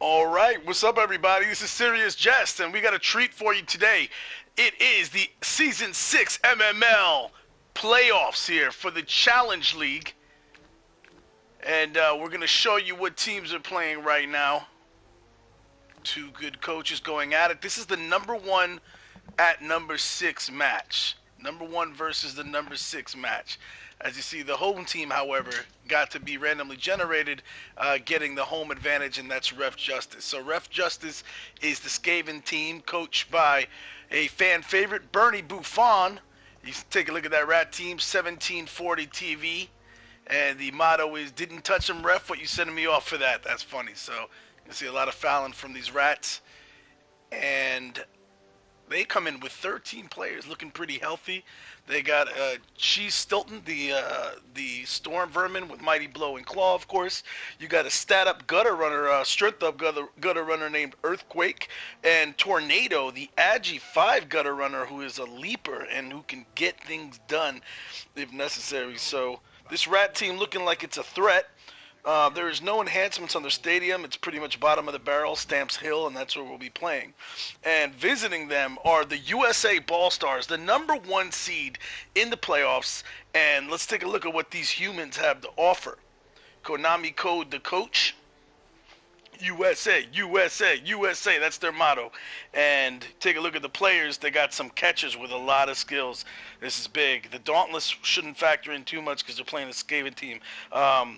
All right, what's up, everybody? This is Serious Jest, and we got a treat for you today. It is the Season 6 MML playoffs here for the Challenge League. And we're going to show you what teams are playing right now. Two good coaches going at it. This is the number 1 at number 6 match. Number 1 versus the number 6 match. As you see, the home team, however, got to be randomly generated, getting the home advantage, and that's Ref Justice. So Ref Justice is the Skaven team, coached by a fan favorite, Bernie Buffon. You can take a look at that rat team, 1740 TV. And the motto is, didn't touch them, ref, what you sending me off for that? That's funny. So you can see a lot of fouling from these rats. And they come in with 13 players looking pretty healthy. They got Cheese Stilton, the Storm Vermin with Mighty Blow and Claw, of course. You got a stat-up gutter runner, strength-up gutter runner named Earthquake. And Tornado, the Agi 5 gutter runner who is a leaper and who can get things done if necessary. So this rat team looking like it's a threat. There is no enhancements on their stadium. It's pretty much bottom of the barrel, Stamps Hill, and that's where we'll be playing. And visiting them are the USA BallStars, the number 1 seed in the playoffs. And let's take a look at what these humans have to offer. Konami code the coach. USA, USA, USA. That's their motto. And take a look at the players. They got some catchers with a lot of skills. This is big. The Dauntless shouldn't factor in too much because they're playing a Skaven team.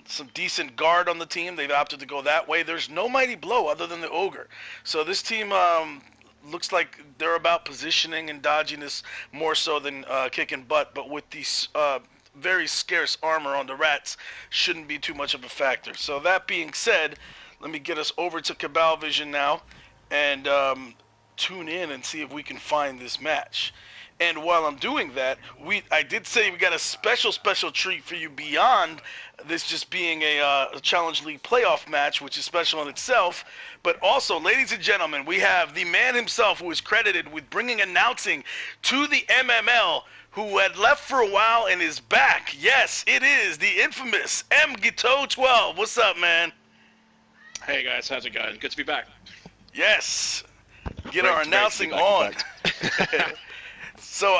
Some decent guard on the team. They've opted to go that way. There's no Mighty Blow other than the Ogre. So this team looks like they're about positioning and dodginess more so than kicking butt. But with these very scarce armor on the rats, shouldn't be too much of a factor. So that being said, let me get us over to Cabal Vision now and tune in and see if we can find this match. And while I'm doing that, I did say we got a special treat for you beyond this just being a Challenge League playoff match, which is special in itself. But also, ladies and gentlemen, we have the man himself who is credited with bringing announcing to the MML, who had left for a while and is back. Yes, it is the infamous M Gito 12. What's up, man? Hey guys, how's it going? Good to be back. Yes, get our announcing on. So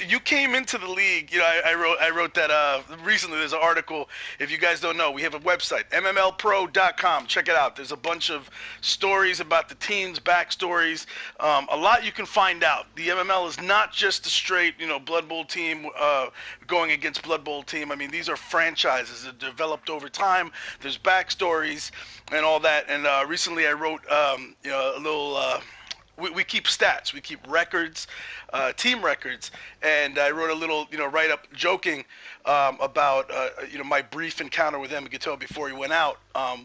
you came into the league. You know, I wrote that recently. There's an article. If you guys don't know, we have a website, mmlpro.com. Check it out. There's a bunch of stories about the teams, backstories, a lot you can find out. The MML is not just a straight, Blood Bowl team going against Blood Bowl team. I mean, these are franchises that developed over time. There's backstories and all that. And recently I wrote, a little. We keep stats, we keep records, team records, and I wrote a little, write-up joking about, my brief encounter with Emagato before he went out.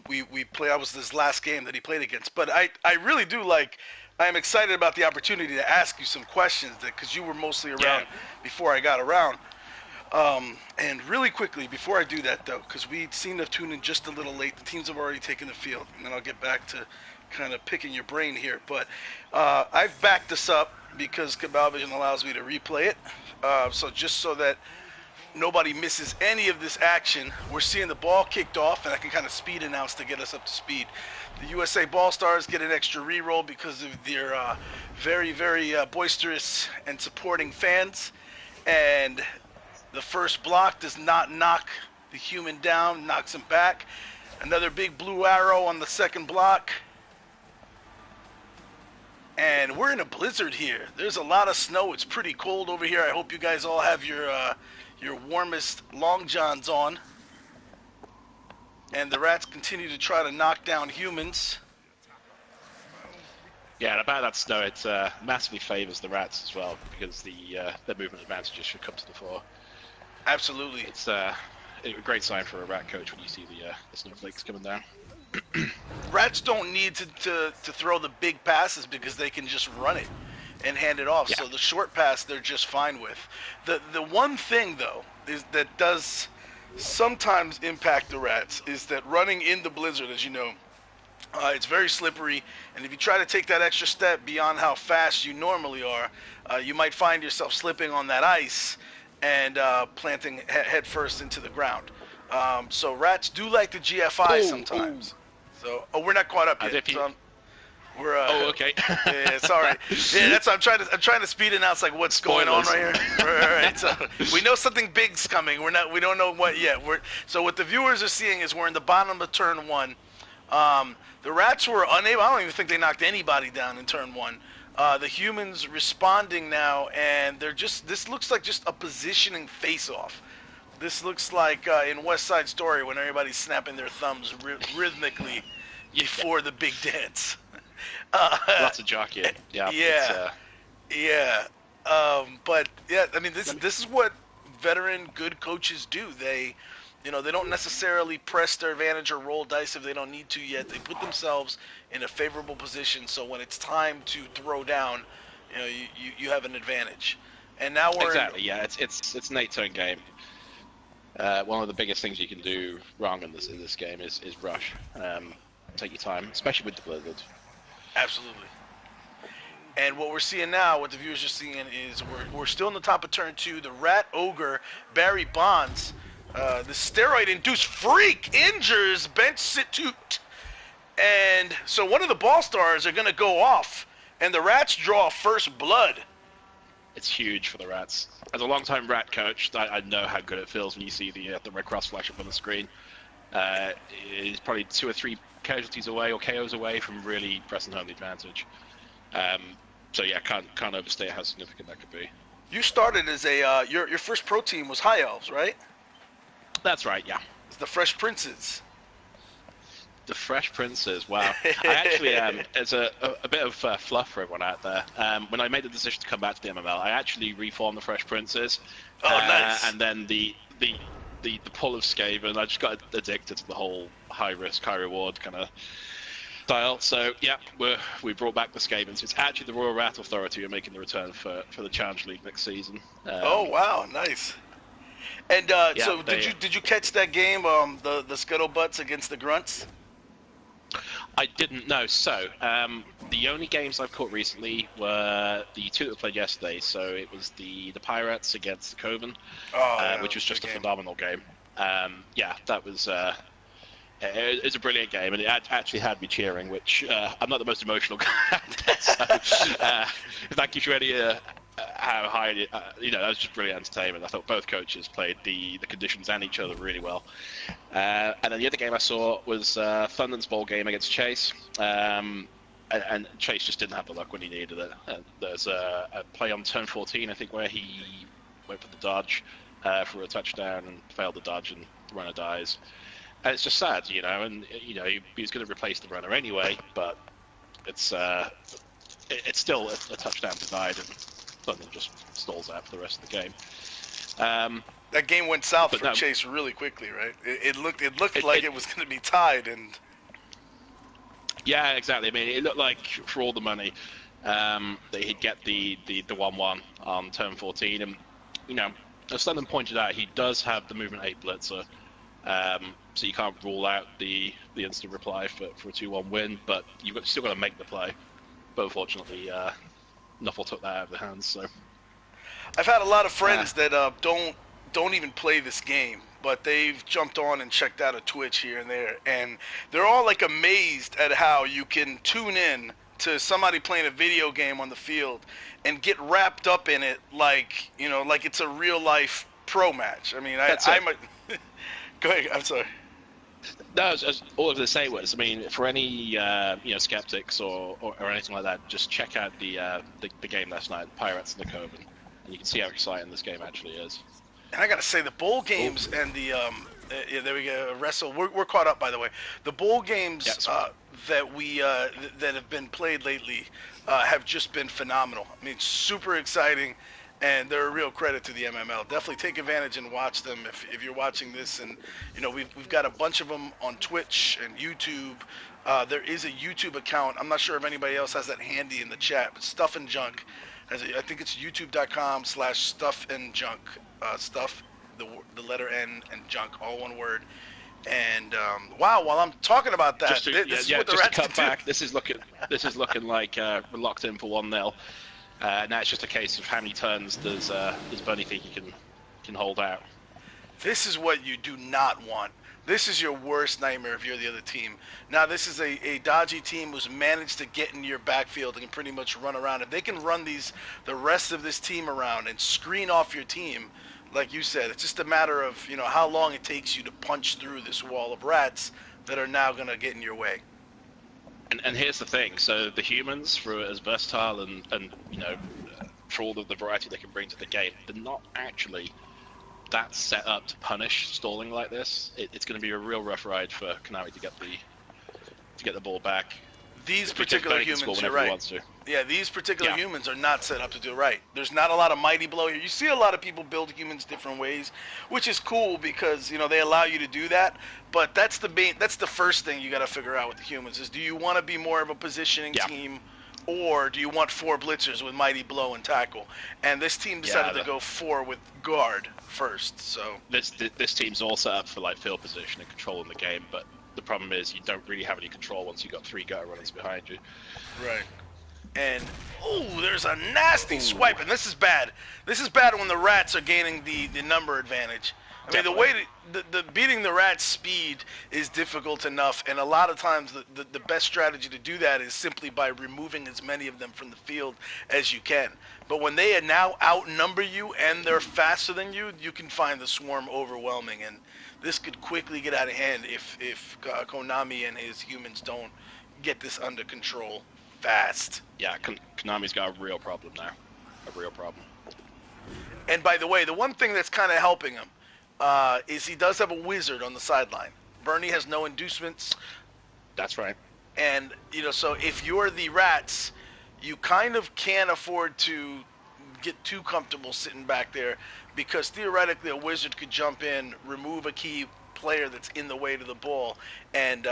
We played. I was his last game that he played against, but I really do I am excited about the opportunity to ask you some questions because you were mostly around before I got around. And really quickly, before I do that though, because we seem to have tuned in just a little late, the teams have already taken the field, and then I'll get back to kind of picking your brain here, but I've backed this up because Cabal Vision allows me to replay it. So just so that nobody misses any of this action, we're seeing the ball kicked off, and I can kind of speed announce to get us up to speed. The USA BallStars get an extra reroll because of their very, very boisterous and supporting fans, and the first block does not knock the human down, knocks him back. Another big blue arrow on the second block. And we're in a blizzard here. There's a lot of snow. It's pretty cold over here. I hope you guys all have your warmest long johns on. And the rats continue to try to knock down humans. Yeah, and about that snow, it massively favors the rats as well because their movement advantages should come to the fore. Absolutely. It's a great sign for a rat coach when you see the snowflakes coming down. Rats don't need to throw the big passes because they can just run it and hand it off. Yeah. So the short pass they're just fine with. The one thing though is that does sometimes impact the rats is that running in the blizzard, as you know, it's very slippery, and if you try to take that extra step beyond how fast you normally are, you might find yourself slipping on that ice and planting head first into the ground. So rats do like the GFI sometimes. So, we're not caught up yet. So we're oh, okay. yeah, sorry. Yeah, that's what I'm trying to speed it out. It's like what's going on right here. All right. So we know something big's coming. We don't know what yet. So what the viewers are seeing is we're in the bottom of turn 1. The rats were unable. I don't even think they knocked anybody down in turn 1. The humans responding now, and they're just. This looks like just a positioning face-off. This looks like in West Side Story when everybody's snapping their thumbs rhythmically before the big dance. Lots of jockeying. Yeah. Yeah. But yeah, I mean, this is what veteran good coaches do. They don't necessarily press their advantage or roll dice if they don't need to yet. They put themselves in a favorable position, so when it's time to throw down, you have an advantage. And now we're Yeah, it's an 8-turn game. One of the biggest things you can do wrong in this game is rush. Take your time, especially with the blizzard. Absolutely. And what we're seeing now, what the viewers are seeing, is we're still in the top of turn 2. The Rat Ogre, Barry Bonds, the steroid-induced freak injures bench Situte. And so one of the BallStars are going to go off, and the Rats draw first blood. It's huge for the Rats. As a long-time Rat coach, I know how good it feels when you see the red cross flash up on the screen. It's probably 2 or 3 casualties away or KOs away from really pressing home the advantage. So yeah, can't overstate how significant that could be. You started as your first pro team was High Elves, right? That's right, yeah. It's the Fresh Princes. The Fresh Princes, wow. I actually, as a bit of fluff for everyone out there, when I made the decision to come back to the MML, I actually reformed the Fresh Princes. Oh, nice. And then the pull of Skaven, I just got addicted to the whole high risk, high reward kind of style. So yeah, we brought back the Skavens. It's actually the Royal Rat Authority who are making the return for the Challenge League next season. Oh wow, nice. And so did you catch that game, the Scuttlebutts against the Grunts? I didn't know. So the only games I've caught recently were the 2 that played yesterday. So it was the Pirates against the Coven, which was just a phenomenal game. Yeah, that was. It's a brilliant game, and it actually had me cheering, which I'm not the most emotional guy. So, if that gives you any how high, that was just brilliant entertainment. I thought both coaches played the conditions and each other really well. And then the other game I saw was Thunden's bowl game against Chase. And Chase just didn't have the luck when he needed it. There's a play on turn 14, I think, where he went for the dodge for a touchdown and failed the dodge, and the runner dies. And it's just sad, and he was going to replace the runner anyway, but it's still a touchdown denied, and Thunden just stalls out for the rest of the game. That game went south for Chase really quickly, right? It looked like it was going to be tied, and yeah, exactly. I mean, it looked like for all the money that he'd get the 1-1 on turn 14, and as Thunden pointed out, he does have the movement 8 blitzer. So you can't rule out the instant reply for a 2-1 win, but you've still got to make the play. But unfortunately, Nuffle took that out of the hands. So I've had a lot of friends that don't even play this game, but they've jumped on and checked out a Twitch here and there, and they're all like amazed at how you can tune in to somebody playing a video game on the field and get wrapped up in it like it's a real life pro match. I mean, I'm a Go ahead. I'm sorry. No, all I was going to say was, I mean, for any skeptics or anything like that, just check out the game last night, the Pirates and the Coven, and you can see how exciting this game actually is. And I got to say, the bowl games and the there we go, wrestle. We're caught up, by the way. The bowl games that have been played lately have just been phenomenal. I mean, super exciting. And they're a real credit to the MML. Definitely take advantage and watch them if you're watching this. And we've got a bunch of them on Twitch and YouTube. There is a YouTube account. I'm not sure if anybody else has that handy in the chat, but Stuff and Junk. I think it's youtube.com/stuffandjunk. Stuff, the letter N and junk, all one word. And wow, while I'm talking about that, this is what the Rats cut back. This is looking like we're locked in for 1-0. Now it's just a case of how many turns does Bunny think he can hold out. This is what you do not want. This is your worst nightmare if you're the other team. Now, this is a dodgy team who's managed to get into your backfield and can pretty much run around. If they can run the rest of this team around and screen off your team, like you said, it's just a matter of, how long it takes you to punch through this wall of rats that are now going to get in your way. And here's the thing. So the humans, for as versatile and for all of the variety they can bring to the game, they're not actually that set up to punish stalling like this. It's going to be a real rough ride for Konami to get the ball back. These particular humans, you're right. Yeah, these particular humans are not set up to do it right. There's not a lot of mighty blow here. You see a lot of people build humans different ways, which is cool because they allow you to do that. But that's the first thing you got to figure out with the humans is, do you want to be more of a positioning team, or do you want 4 blitzers with mighty blow and tackle? And this team decided to go 4 with guard first. So this team's all set up for like field position and controlling the game, but the problem is you don't really have any control once you've got 3 gutter runners behind you. Right. And, there's a nasty swipe, and this is bad. This is bad when the rats are gaining the number advantage. I mean, the way the beating the rat's speed is difficult enough, and a lot of times the best strategy to do that is simply by removing as many of them from the field as you can. But when they now outnumber you and they're faster than you, you can find the swarm overwhelming, and this could quickly get out of hand if Konami and his humans don't get this under control fast. Yeah, Konami's got a real problem now. A real problem. And by the way, the one thing that's kind of helping him is he does have a wizard on the sideline. Bernie has no inducements. That's right. And, so if you're the rats, you kind of can't afford to get too comfortable sitting back there, because theoretically a wizard could jump in, remove a key player that's in the way to the ball, and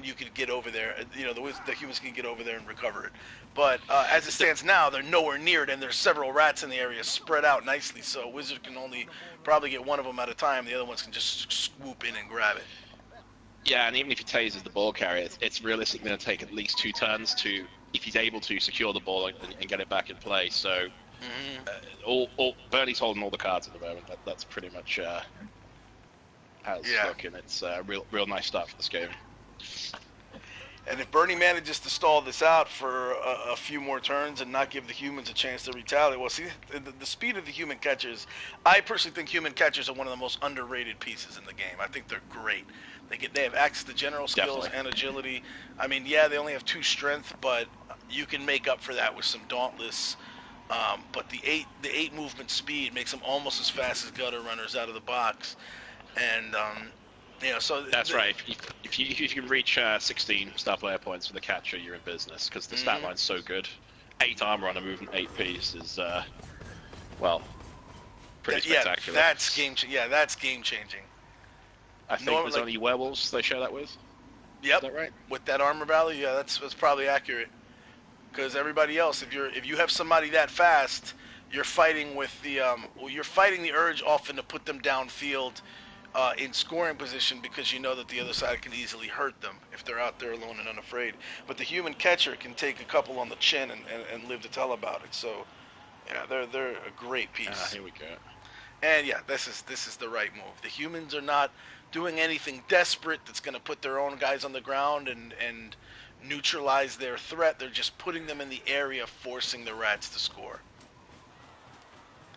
you could get over there. The humans can get over there and recover it. But as it stands now, they're nowhere near it, and there's several rats in the area spread out nicely, so a wizard can only probably get one of them at a time. The other ones can just swoop in and grab it. Yeah, and even if he tases the ball carrier, it's realistically going to take at least 2 turns if he's able to secure the ball and get it back in play. So Bernie's holding all the cards at the moment. That's pretty much how it's looking. It's a real nice start for this game. And if Bernie manages to stall this out for a few more turns and not give the humans a chance to retaliate, well, see, the speed of the human catchers, I personally think human catchers are one of the most underrated pieces in the game. I think they're great. They have access to general skills and agility. I mean, they only have 2 strength, but you can make up for that with some dauntless. But the 8 movement speed makes them almost as fast as gutter runners out of the box. And so that's right. If you can reach 16 star player points for the catcher, you're in business, because the stat line's so good. 8 armor on a movement 8 piece is pretty spectacular. That's game changing. I think there's only werewolves they share that with. Yep. Is that right? With that armor value, that's probably accurate. Because everybody else, if you have somebody that fast, you're fighting with you're fighting the urge often to put them downfield in scoring position, because you know that the other side can easily hurt them if they're out there alone and unafraid. But the human catcher can take a couple on the chin and live to tell about it. So, they're a great piece. Here we go. And this is the right move. The humans are not doing anything desperate that's going to put their own guys on the ground and neutralize their threat. They're just putting them in the area, forcing the rats to score.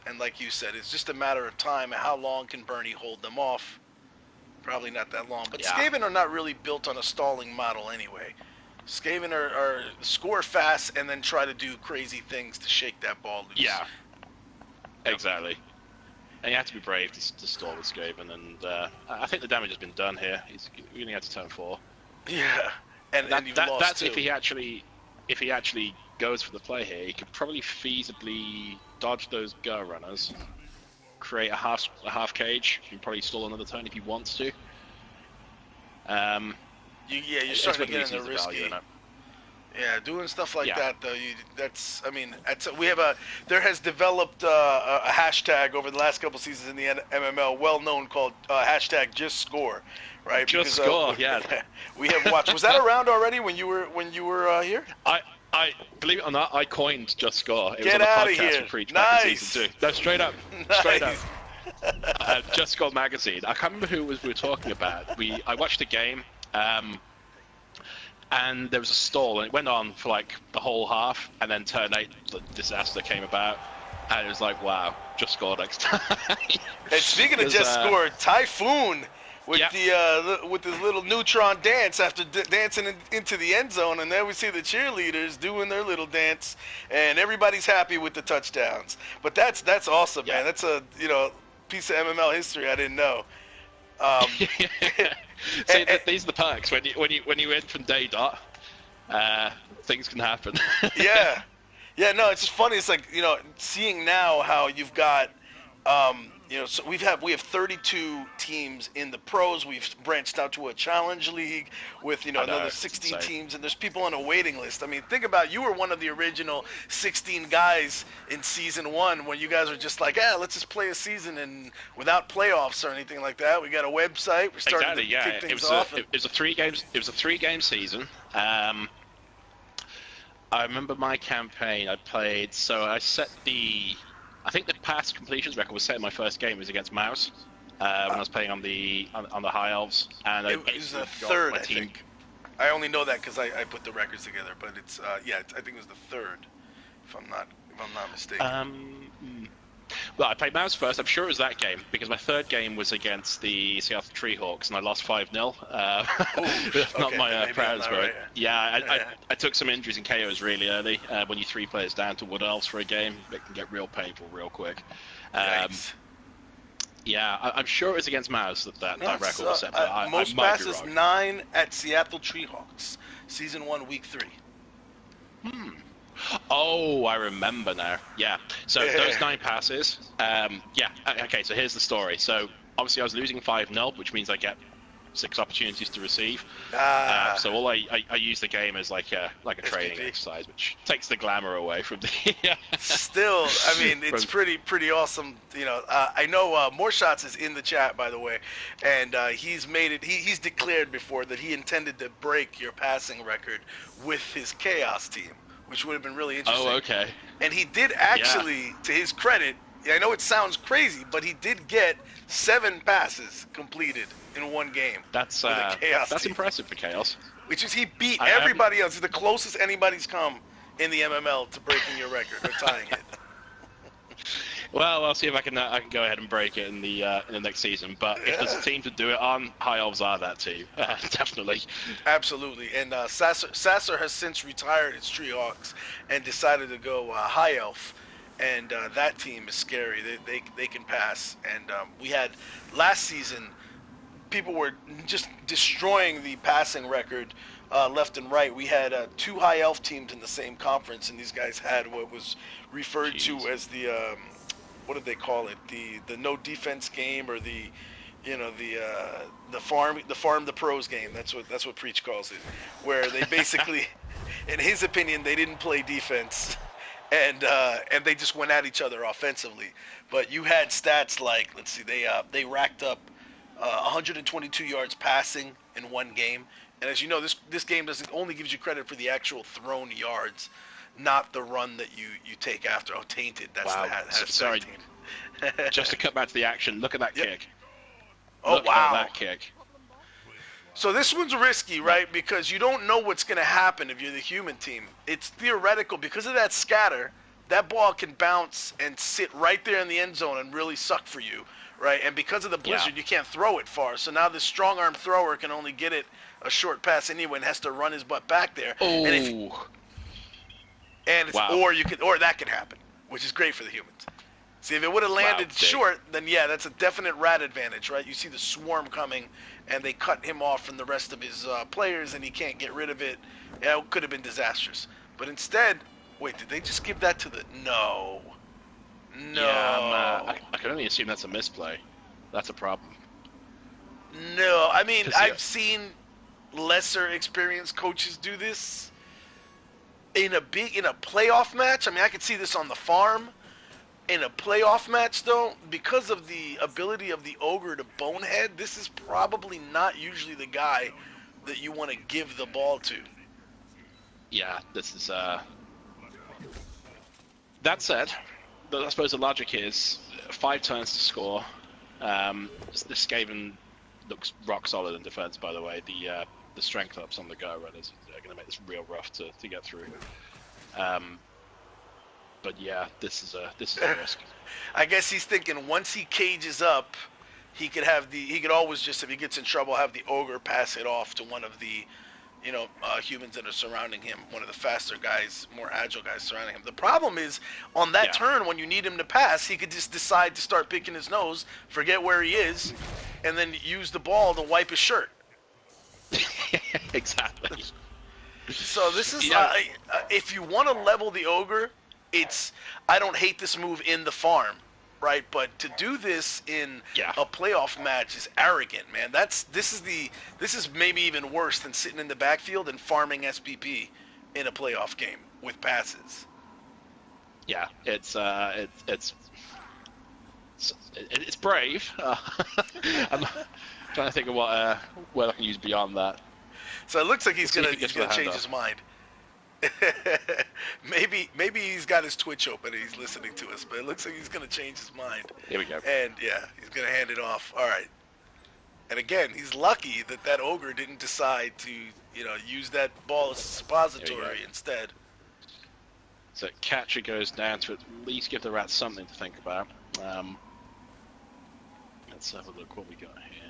And like you said, it's just a matter of time. How long can Bernie hold them off? Probably not that long. But Skaven are not really built on a stalling model anyway. Skaven are score fast and then try to do crazy things to shake that ball loose. Yeah, exactly. And you have to be brave to stall with Skaven, and I think the damage has been done here. We're going to get to turn 4. Yeah, and you've lost that's too. if he actually goes for the play here. He could probably feasibly dodge those Gur runners, create a half cage, and probably stall another turn if he wants to. You're starting to get into risky. Yeah, doing stuff like that though. There has developed a hashtag over the last couple seasons in the MML, well known, called hashtag Just Score, right? Just Score, yeah. We have watched. Was that around already when you were here? I believe it or not, I coined Just Score. It Get was on out the of podcast here. for Preach back in season 2. No, straight up. Just Gold Magazine. I can't remember who we were talking about. I watched a game, and there was a stall, and it went on for like the whole half, and then turn 8, the disaster came about, and it was like, wow, just score next time. And speaking of just score, Typhoon with with his little neutron dance after dancing into the end zone, and then we see the cheerleaders doing their little dance, and everybody's happy with the touchdowns. But that's awesome, man. That's a piece of MML history I didn't know. See, these are the perks when you in from day dot. Things can happen. Yeah, no, it's just funny. It's like seeing now how you've got. So we have 32 teams in the pros. We've branched out to a challenge league with another 16 teams, and there's people on a waiting list. I mean, think about you were one of the original 16 guys in season 1 when you guys were just like, let's just play a season and without playoffs or anything like that. We got a website. We're starting to kick things off. It was a 3-game season. I remember my campaign. I played. So I set I think the pass completions record was set in my first game. It was against Mouse when I was playing on the High Elves, and it was the third. I think I only know that because I put the records together. But it's I think it was the third, if I'm not mistaken. Well, I played Mouse first. I'm sure it was that game because my third game was against the Seattle Treehawks, and I lost 5-0. Not my proudest moment. Right. Yeah, I took some injuries and KOs really early. When you 3 players down to Wood Elves for a game, it can get real painful real quick. Yeah, I'm sure it was against Mouse that record was set. But most passes 9 at Seattle Treehawks, Season 1, Week 3. Oh, I remember now. Yeah. So those 9 passes. Okay. So here's the story. So obviously I was losing 5-0, which means I get 6 opportunities to receive. So all I use the game as like a training exercise, which takes the glamour away from the. Still, I mean, it's pretty awesome. I know More Shots is in the chat, by the way, and he's made it. He's declared before that he intended to break your passing record with his Chaos team, which would have been really interesting. Oh, okay. And he did actually, to his credit, I know it sounds crazy, but he did get 7 passes completed in one game. That's impressive for Chaos. Which is he beat everybody else. He's the closest anybody's come in the MML to breaking your record or tying it. Well, I'll see if I can go ahead and break it in the next season. But if there's a team to do it on, High Elves are that team. Definitely. Absolutely. And Sasser has since retired his Treehawks and decided to go High Elf. And that team is scary. They can pass. And we had last season, people were just destroying the passing record left and right. We had 2 High Elf teams in the same conference, and these guys had what was referred to as the what did they call it? The no defense game, or the farm the pros game. That's what Preach calls it, where they basically, in his opinion, they didn't play defense. And they just went at each other offensively. But you had stats like, let's see, they racked up 122 yards passing in one game. And as you know, this game only gives you credit for the actual thrown yards, not the run that you take after. Oh, tainted. That's wow. Sorry. Just to cut back to the action, look at that kick. Look at that kick. So this one's risky, right? Because you don't know what's going to happen if you're the human team. It's theoretical. Because of that scatter, that ball can bounce and sit right there in the end zone and really suck for you, right? And because of the blizzard, you can't throw it far. So now this strong-arm thrower can only get it a short pass anyway and has to run his butt back there. Oh. Or that could happen, which is great for the humans. See, if it would have landed short, then that's a definite rat advantage, right? You see the swarm coming, and they cut him off from the rest of his players, and he can't get rid of it. Yeah, it could have been disastrous. But instead, wait, did they just give that to the... No. Yeah, I can only assume that's a misplay. That's a problem. No, I mean, I've seen lesser experienced coaches do this in a playoff match. I mean, I could see this on the farm. In a playoff match, though, because of the ability of the Ogre to bonehead, this is probably not usually the guy that you want to give the ball to. Yeah, this is... That said, I suppose the logic is 5 turns to score. The Skaven looks rock solid in defense, by the way. The strength ups on the go runners are going to make this real rough to get through. But yeah, this is a risk. I guess he's thinking once he cages up, he could always just, if he gets in trouble, have the ogre pass it off to one of the humans that are surrounding him, one of the faster guys, more agile guys surrounding him. The problem is, on that turn, when you need him to pass, he could just decide to start picking his nose, forget where he is, and then use the ball to wipe his shirt. Exactly. So this is, if you want to level the ogre, I don't hate this move in the farm, right? But to do this in a playoff match is arrogant, man. This is maybe even worse than sitting in the backfield and farming SPP in a playoff game with passes. Yeah, it's brave. I'm trying to think of what I can use beyond that. So it looks like he's gonna change his mind. maybe he's got his Twitch open and he's listening to us, but it looks like he's gonna change his mind. Here we go. And yeah, he's gonna hand it off. All right. And again, he's lucky that ogre didn't decide to use that ball as a suppository instead. So catcher goes down to at least give the rats something to think about. Let's have a look what we got here.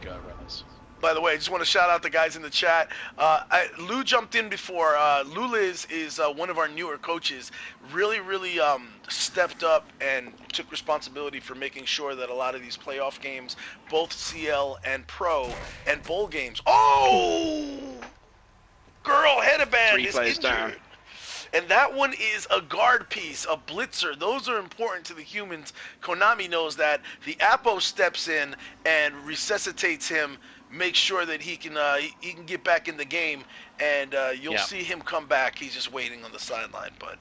Go runners. By the way, I just want to shout out the guys in the chat. Lou jumped in before. Louliz is one of our newer coaches. Really stepped up and took responsibility for making sure that a lot of these playoff games, both CL and Pro and bowl games. Oh! Girl headband 3 is players injured. down. And that one is a guard piece, a blitzer. Those are important to the humans. Konami knows that. The Apo steps in and resuscitates him, makes sure that he can get back in the game, and you'll see him come back. He's just waiting on the sideline. But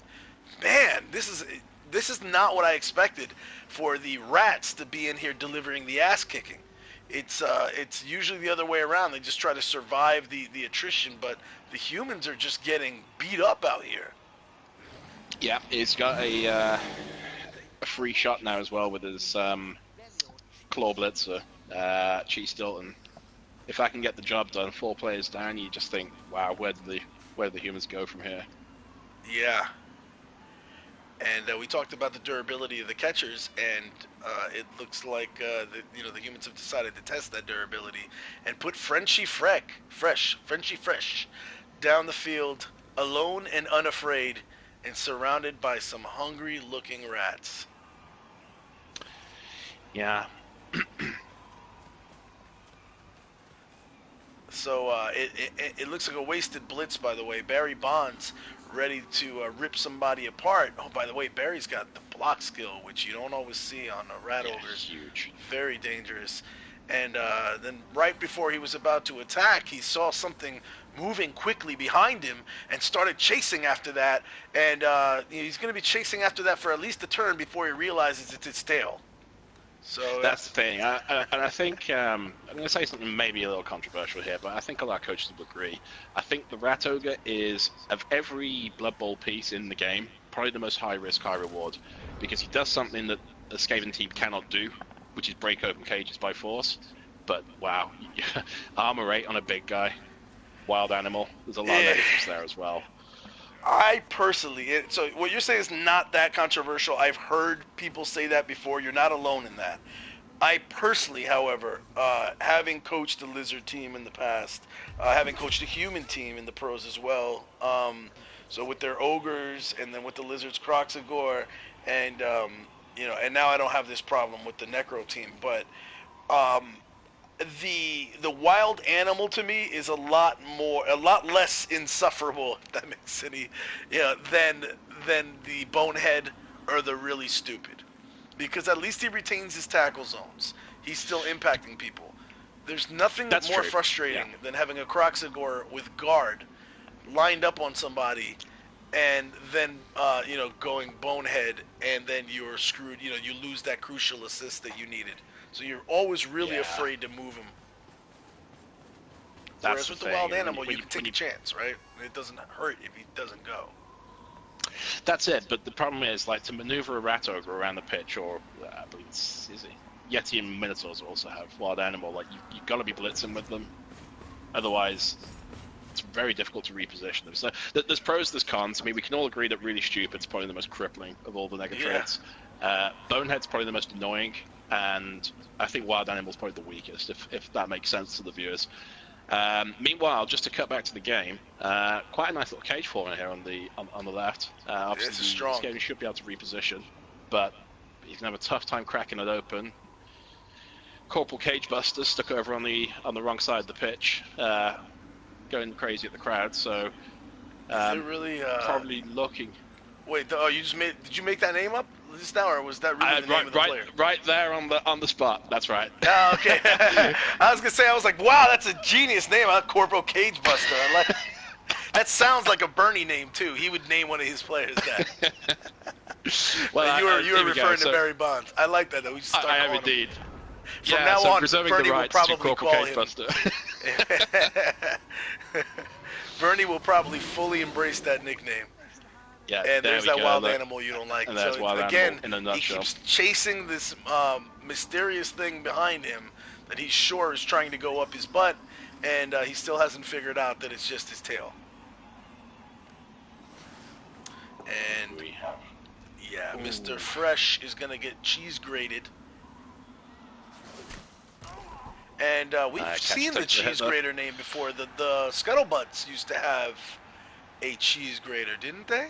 man, this is not what I expected for the rats to be in here delivering the ass kicking. It's usually the other way around. They just try to survive the attrition, but the humans are just getting beat up out here. Yeah, he's got a free shot now as well with his claw blitzer, Cheese Stilton. If I can get the job done, 4 players down, you just think, wow, where did the humans go from here? Yeah. And we talked about the durability of the catchers, and it looks like the humans have decided to test that durability and put Frenchie Fresh down the field, alone and unafraid, and surrounded by some hungry-looking rats. Yeah. So it looks like a wasted blitz, by the way. Barry Bonds ready to rip somebody apart. Oh, by the way, Barry's got the block skill, which you don't always see on rat ogres. Huge. Very dangerous. And then right before he was about to attack, he saw something moving quickly behind him and started chasing after that. And he's going to be chasing after that for at least a turn before he realizes it's its tail. So that's the thing. I think I'm going to say something maybe a little controversial here, but I think a lot of coaches will agree. I think the Rat Ogre is, of every Blood Bowl piece in the game, probably the most high risk, high reward, because he does something that a Skaven team cannot do, which is break open cages by force. But wow, armor 8 on a big guy, wild animal. There's a lot of negatives there as well. I personally, so what you're saying is not that controversial. I've heard people say that before. You're not alone in that. I personally, however, having coached the Lizard team in the past, having coached a human team in the pros as well, so with their ogres and then with the Lizards Croxagore, and and now I don't have this problem with the Necro team, but the wild animal to me is a lot less insufferable, if that makes any, than the bonehead or the really stupid, because at least he retains his tackle zones. He's still impacting people. There's nothing more frustrating than having a Croxagore with guard lined up on somebody, and then going bonehead, and then you're screwed. You lose that crucial assist that you needed. So you're always really afraid to move him. Whereas with the wild animal, you can take a chance, right? It doesn't hurt if he doesn't go. That's it, but the problem is, like, to maneuver a rat ogre around the pitch, or I believe is it Yeti and Minotaurs also have wild animal, like, you've got to be blitzing with them. Otherwise, it's very difficult to reposition them. So there's pros, there's cons. I mean, we can all agree that really stupid's probably the most crippling of all the negative traits. Bonehead's probably the most annoying, and I think wild animal's probably the weakest, if that makes sense to the viewers. Meanwhile, just to cut back to the game, quite a nice little cage forming here on the left. Obviously, strong. Skaven should be able to reposition, but he's gonna have a tough time cracking it open. Corporal Cage Buster stuck over on the wrong side of the pitch, going crazy at the crowd. So really probably looking. Wait, did you make that name up just now, or was that really the name of the player? Right there on the spot. That's right. Oh, okay. I was gonna say, I was like, wow, that's a genius name, huh? Corporal Cage Buster. I like. That sounds like a Bernie name too. He would name one of his players that. Well, you were referring to Barry Bonds. I like that though. We just I am indeed. From now on, reserving Bernie the will rights probably to Corporal call Cage him. Buster. Bernie will probably fully embrace that nickname. Yeah, and there's that wild look. animal you don't like. And that's so wild again, animal in a nutshell. He keeps chasing this mysterious thing behind him that he's sure is trying to go up his butt, and he still hasn't figured out that it's just his tail. And yeah, Mr. Fresh is gonna get cheese grated. And we've seen the cheese grater name before. The Scuttlebutts used to have a cheese grater, didn't they?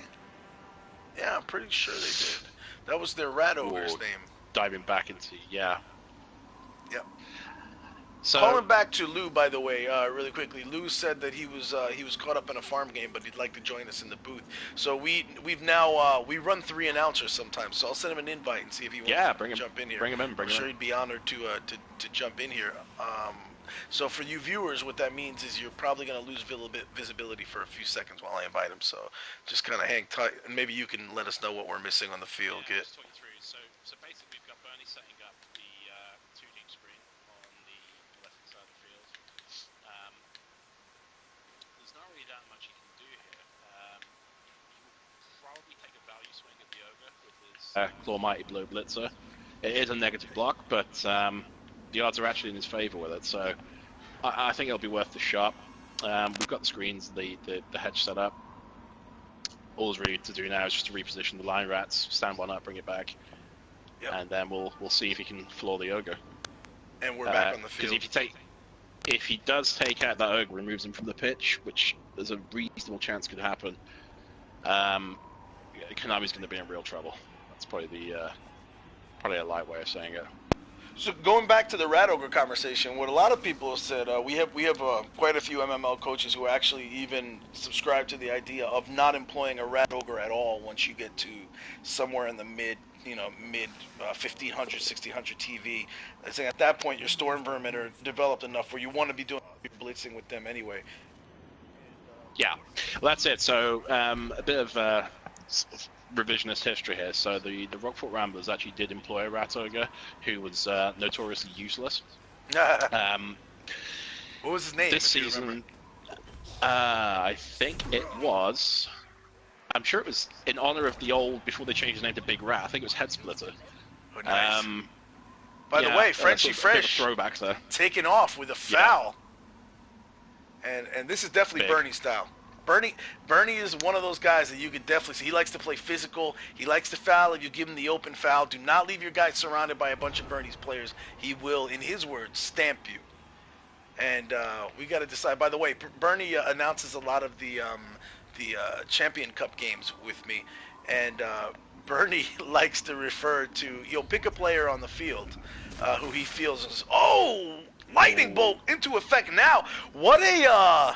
Yeah, I'm pretty sure they did. That was their rat ogre's name. Diving back into Yep. So calling back to Lou, by the way, really quickly. Lou said that he was caught up in a farm game, but he'd like to join us in the booth. So we've now we run 3 announcers sometimes. So I'll send him an invite and see if he wants to jump in here. Bring him in. I'm sure he'd be honored to jump in here. So for you viewers, what that means is you're probably going to lose visibility for a few seconds while I invite him. So just kind of hang tight, and maybe you can let us know what we're missing on the field. Yeah, just talk you through. So basically, we've got Bernie setting up the 2 deep screen on the left side of the field. There's not really that much he can do here. He will probably take a value swing at the ogre with his Claw Mighty Blow Blitzer. It is a negative block, but the odds are actually in his favor with it, so I think it'll be worth the shot. We've got the screens, the hedge set up. All we need to do now is just to reposition the line rats, stand one up, bring it back, and then we'll see if he can floor the ogre. And we're back on the field. Because if he does take out that ogre, removes him from the pitch, which there's a reasonable chance could happen, Konami's going to be in real trouble. That's probably a light way of saying it. So going back to the rat ogre conversation, what a lot of people have said, we have quite a few MML coaches who actually even subscribe to the idea of not employing a rat ogre at all once you get to somewhere in the mid 1500, 1600 TV. I think at that point your storm vermin are developed enough where you want to be doing blitzing with them anyway. Yeah, well, that's it. So a bit of revisionist history here. So the Rockfort Ramblers actually did employ a rat ogre who was notoriously useless. What was his name? This season, I think it was. I'm sure it was in honor of the old, before they changed his name to Big Rat. I think it was Head Splitter. Oh, nice. By the way, Frenchie Fresh throwback there. Taking off with a foul. And this is definitely Bernie style. Bernie is one of those guys that you could definitely see. He likes to play physical. He likes to foul if you give him the open foul. Do not leave your guy surrounded by a bunch of Bernie's players. He will, in his words, stamp you. And we got to decide. By the way, Bernie announces a lot of the Champion Cup games with me. And Bernie likes to refer to, he'll pick a player on the field who he feels is, lightning bolt into effect now. What a...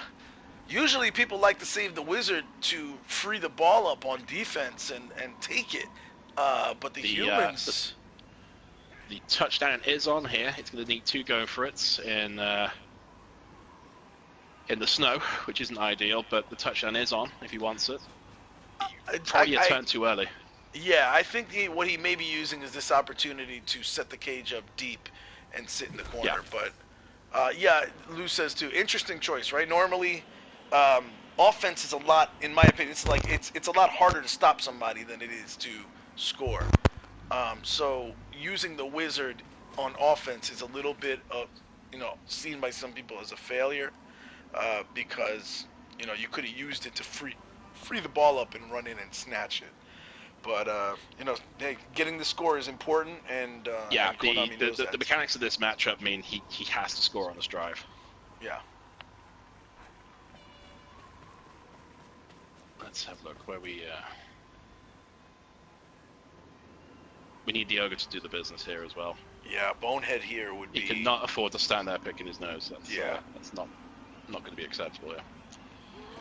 Usually people like to save the wizard to free the ball up on defense and take it. But the humans... The touchdown is on here. It's going to need 2 going for it in the snow, which isn't ideal, but the touchdown is on if he wants it. Probably a turn too early. Yeah, I think what he may be using is this opportunity to set the cage up deep and sit in the corner. Yeah. But, Lou says too, interesting choice, right? Normally... offense is a lot, in my opinion, it's a lot harder to stop somebody than it is to score. So using the wizard on offense is a little bit of, seen by some people as a failure, because you could have used it to free the ball up and run in and snatch it. But hey, getting the score is important, and yeah, and Konami knows that. the mechanics of this matchup mean he has to score on this drive. Yeah. Let's have a look where we need the ogre to do the business here as well. Yeah, Bonehead here would be. He cannot afford to stand there picking his nose. That's, yeah, that's not going to be acceptable. Yeah.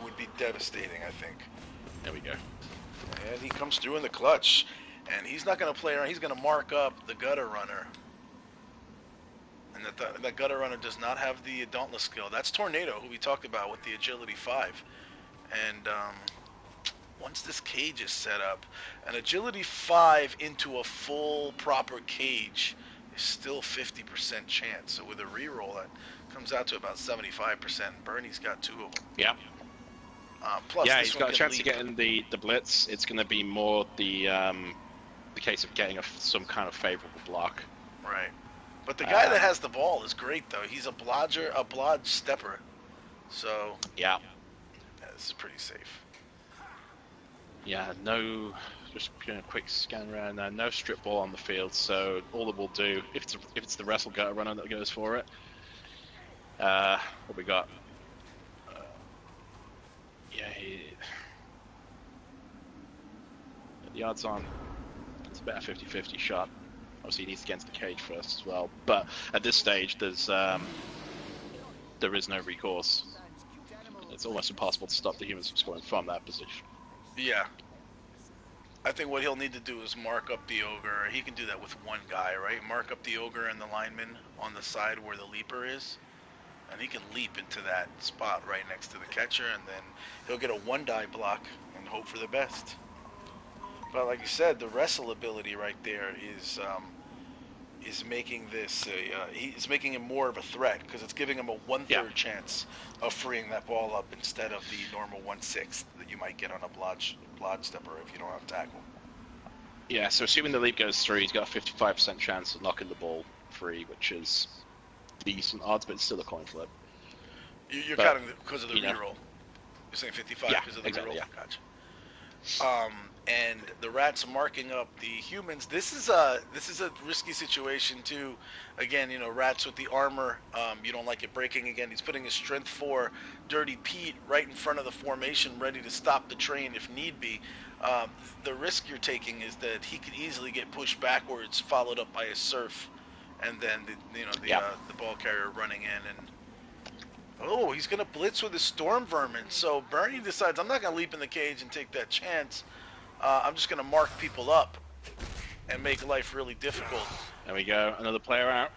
Would be devastating, I think. There we go. And he comes through in the clutch, and he's not going to play around. He's going to mark up the gutter runner. And that gutter runner does not have the dauntless skill. That's Tornado, who we talked about with the agility 5. And once this cage is set up, an agility 5 into a full proper cage is still 50% chance. So with a reroll, that comes out to about 75%. Bernie's got 2 of them. Yeah. Plus, yeah, this he's one got a can chance leap. of getting the blitz. It's going to be more the case of getting some kind of favorable block. Right. But the guy that has the ball is great, though. He's a blodge stepper. So yeah, this is pretty safe. Yeah, no, just a quick scan around now. No strip ball on the field, so all it will do, if it's the wrestle gutter runner that goes for it. What we got? The odds on it's about a 50-50 shot. Obviously, he needs to get into the cage first as well. But at this stage, there is no recourse. It's almost impossible to stop the humans from scoring from that position. Yeah. I think what he'll need to do is mark up the ogre. He can do that with one guy, right? Mark up the ogre and the lineman on the side where the leaper is. And he can leap into that spot right next to the catcher, and then he'll get a 1-die block and hope for the best. But like you said, the wrestle ability right there is making this it's making him more of a threat, because it's giving him a 1/3 chance of freeing that ball up instead of the normal 1/6 that you might get on a blodge stepper if you don't have tackle. Yeah, so assuming the leap goes through, he's got a 55% chance of knocking the ball free, which is decent odds, but it's still a coin flip. You're counting because of the reroll. You're saying 55 because of the exactly, reroll? Yeah. Gotcha. And the rats marking up the humans. This is a risky situation too. Again, rats with the armor. You don't like it breaking again. He's putting his strength 4 Dirty Pete right in front of the formation, ready to stop the train if need be. The risk you're taking is that he could easily get pushed backwards, followed up by a surf, and then the ball carrier running in. And oh, he's gonna blitz with his storm vermin. So Bernie decides, I'm not gonna leap in the cage and take that chance. I'm just going to mark people up and make life really difficult. There we go. Another player out.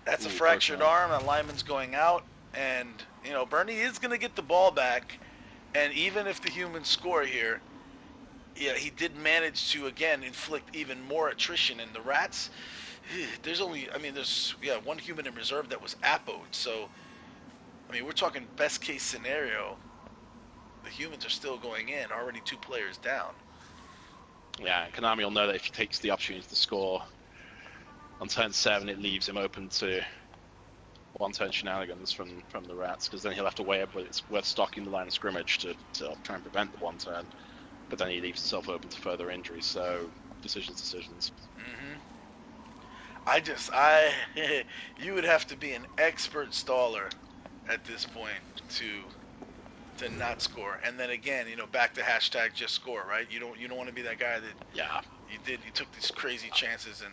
That's a fractured arm. That lineman's going out. And, Bernie is going to get the ball back. And even if the humans score here, he did manage to, again, inflict even more attrition. And the rats, there's one human in reserve that was apoed. So, we're talking best case scenario. The humans are still going in, already 2 players down. Yeah, Konami will know that if he takes the opportunity to score on turn 7, it leaves him open to one-turn shenanigans from the rats, because then he'll have to weigh up whether it's worth stocking the line of scrimmage to try and prevent the one-turn, but then he leaves himself open to further injuries, so decisions. You would have to be an expert staller at this point to not score. And then again, back to hashtag just score, right? You don't want to be that guy that you took these crazy chances, and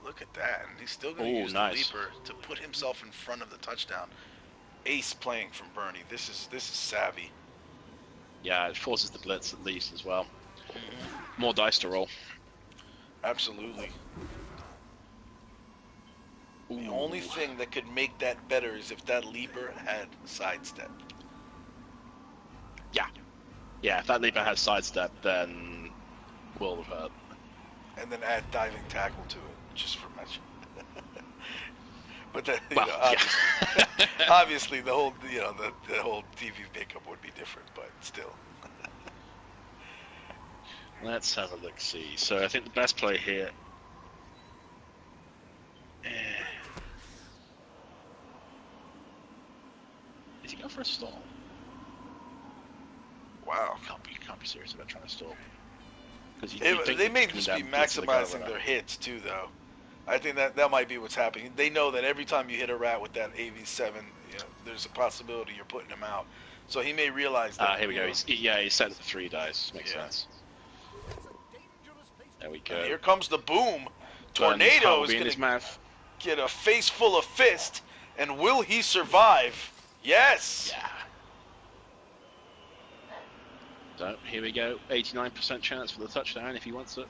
look at that. And he's still going to use the leaper to put himself in front of the touchdown. Ace playing from Bernie. This is savvy. Yeah, it forces the blitz at least as well. More dice to roll. Absolutely. The only thing that could make that better is if that leaper had sidestep. Yeah, if that leaper has sidestep, then will have hurt. And then add diving tackle to it, just for mention. But the, Well, obviously, obviously the whole the whole TV makeup would be different, but still. Let's have a look. See. So I think the best play here. Is he going for a stall? Wow. Can't be serious about trying to stall. They may just be maximizing their hits too, though. I think that might be what's happening. They know that every time you hit a rat with that AV7, there's a possibility you're putting him out. So he may realize that. Here we go. He set up the 3 dice. Makes sense. There we go. And here comes the boom. Tornado is going to get a face full of fist. And will he survive? Yes. Yeah. So here we go. 89% chance for the touchdown if he wants it.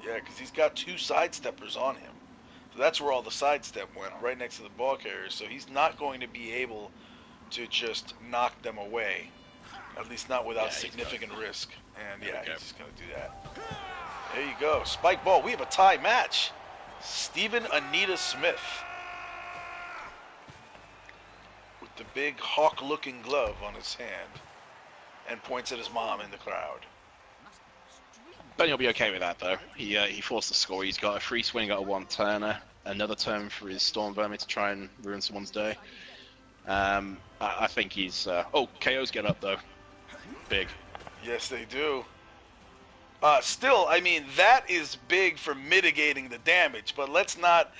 Yeah, because he's got 2 sidesteppers on him. So that's where all the sidestep went, right next to the ball carrier. So he's not going to be able to just knock them away. At least not without significant risk. And he's just going to do that. There you go. Spike ball. We have a tie match. Stephen Anita Smith. With the big hawk-looking glove on his hand. And points at his mom in the crowd. But he'll be okay with that, though. He forced the score. He's got a free swing at a 1-turner. Another turn for his Storm Vermin to try and ruin someone's day. I think he's... KOs get up, though. Big. Yes, they do. Still, I mean, that is big for mitigating the damage, but let's not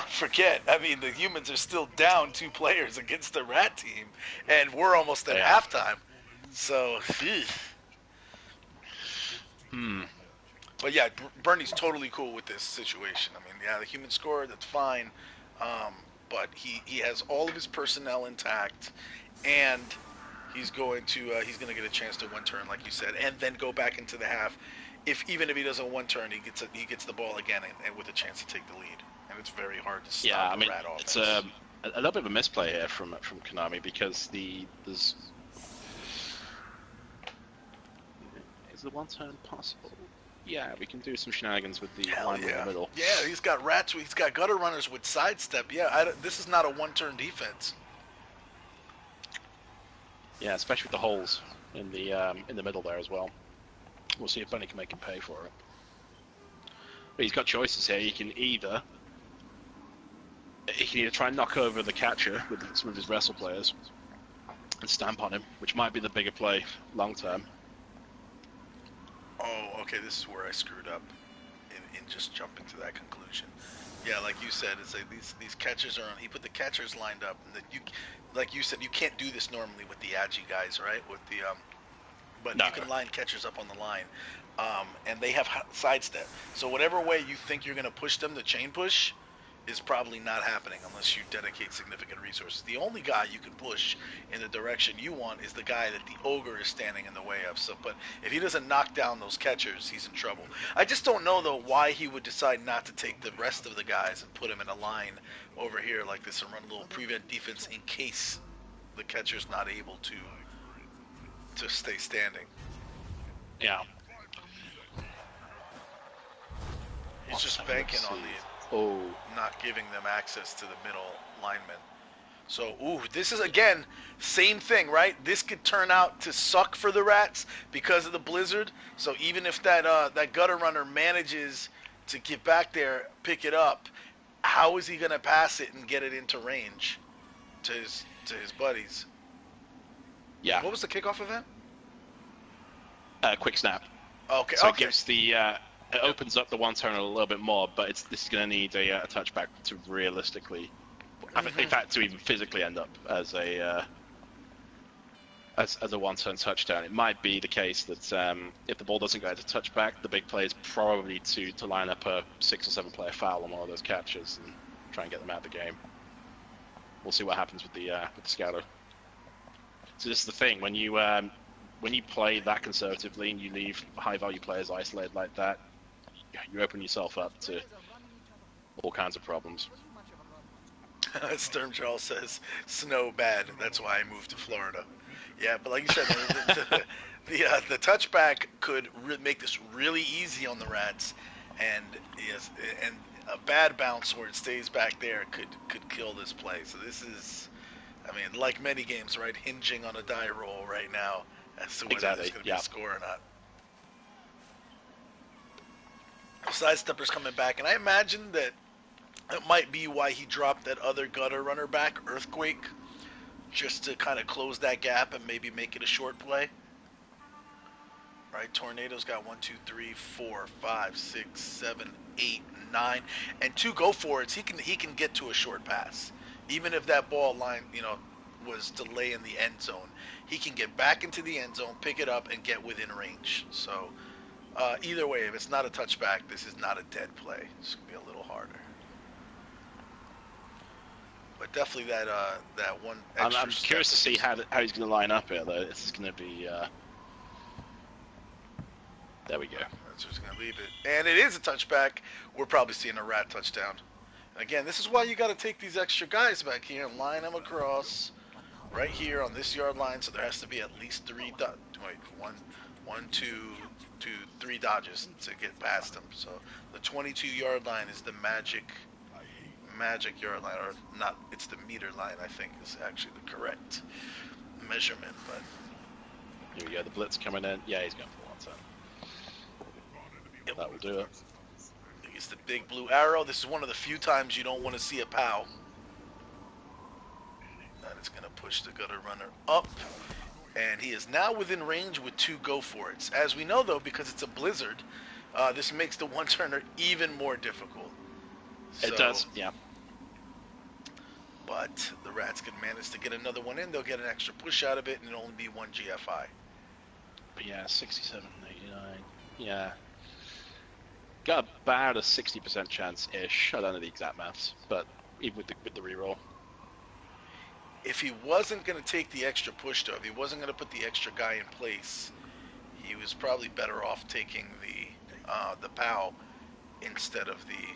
forget. I mean, the humans are still down 2 players against the rat team, and we're almost at halftime. So, But yeah, Bernie's totally cool with this situation. I mean, yeah, the human score, that's fine, but he has all of his personnel intact, and he's going to get a chance to 1-turn, like you said, and then go back into the half. Even if he does a 1-turn, he gets the ball again and with a chance to take the lead. And it's very hard to stop the rat offense. It's a little bit of a misplay here from Konami because is the 1-turn possible? Yeah, we can do some shenanigans with the line in the middle. Yeah, he's got rats. He's got gutter runners with sidestep. Yeah, this is not a 1-turn defense. Yeah, especially with the holes in the middle there as well. We'll see if Bunny can make him pay for it. But he's got choices here. He can either try and knock over the catcher with some of his wrestle players and stamp on him, which might be the bigger play long term. Oh, okay. This is where I screwed up in just jumping to that conclusion. Yeah, like you said, it's like these catchers are on. He put the catchers lined up, and like you said, you can't do this normally with the Agi guys, right? With the but you can line catchers up on the line, and they have sidestep. So whatever way you think you're going to push them, the chain push, is probably not happening unless you dedicate significant resources. The only guy you can push in the direction you want is the guy that the ogre is standing in the way of. So, but if he doesn't knock down those catchers, he's in trouble. I just don't know though why he would decide not to take the rest of the guys and put him in a line over here like this and run a little prevent defense in case the catcher's not able to stay standing. Yeah. He's just banking on not giving them access to the middle linemen. So, this is, again, same thing, right? This could turn out to suck for the Rats because of the blizzard. So even if that gutter runner manages to get back there, pick it up, how is he going to pass it and get it into range to his buddies? Yeah. What was the kickoff event? Quick snap. Okay. So it gives it opens up the 1-turn a little bit more, but this is going to need a touchback to realistically, in fact, to even physically end up as a 1-turn touchdown. It might be the case that if the ball doesn't go to touchback, the big play is probably to line up a 6 or 7 player foul on one of those catches and try and get them out of the game. We'll see what happens with the scouter. So this is the thing, when you play that conservatively and you leave high value players isolated like that, you open yourself up to all kinds of problems. Sturm Charles says, snow bad, that's why I moved to Florida. Yeah, but like you said, the touchback could make this really easy on the Rats, and a bad bounce where it stays back there could kill this play. So this is, I mean, like many games, right, hinging on a die roll right now as to whether there's going to be a score or not. Sidestepper's coming back, and I imagine that it might be why he dropped that other gutter runner back, Earthquake, just to kind of close that gap and maybe make it a short play. Right, Tornado's got 1, 2, 3, 4, 5, 6, 7, 8, 9, and 2 go for it. He can get to a short pass, even if that ball line, was delay in the end zone. He can get back into the end zone, pick it up, and get within range. So either way, if it's not a touchback, this is not a dead play. It's gonna be a little harder. But definitely that one extra. I'm curious to see how he's going to line up here, though. This is going to be. There we go. That's just going to leave it. And it is a touchback. We're probably seeing a rat touchdown. And again, this is why you got to take these extra guys back here and line them across right here on this yard line. So there has to be at least 3 3 dodges to get past them. So the 22-yard line is the magic yard line, or not, it's the meter line, I think, is actually the correct measurement. But here we go, the blitz coming in. Yeah, he's going for 110. Yep. That will do it. It's the big blue arrow. This is one of the few times you don't want to see a POW. And it's going to push the gutter runner up. And he is now within range with 2 go-for-its. As we know, though, because it's a blizzard, this makes the one-turner even more difficult. It does, yeah. But the Rats can manage to get another one in. They'll get an extra push out of it, and it'll only be 1 GFI. But yeah, 67, 89. Yeah. Got about a 60% chance-ish. I don't know the exact maths, but even with the reroll. If he wasn't going to take the extra push, though, if he wasn't going to put the extra guy in place, he was probably better off taking the POW instead of the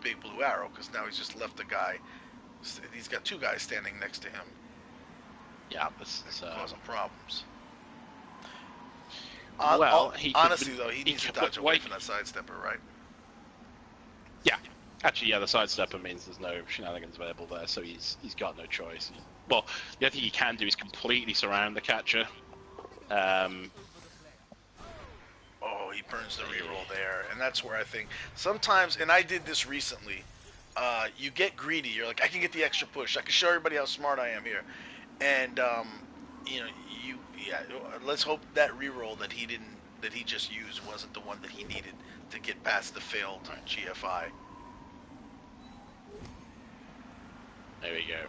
big blue arrow, because now he's just left the guy. He's got 2 guys standing next to him. Yeah, this is causing problems. Well, honestly, though, he needs to dodge away from that sidestepper, right? Yeah. Actually, yeah, the sidestepper means there's no shenanigans available there, so he's got no choice. Well, the other thing he can do is completely surround the catcher. Oh, he burns the reroll there, and that's where I think sometimes, and I did this recently, you get greedy. You're like, I can get the extra push. I can show everybody how smart I am here, and let's hope that reroll that he just used wasn't the one that he needed to get past the failed GFI. There we go.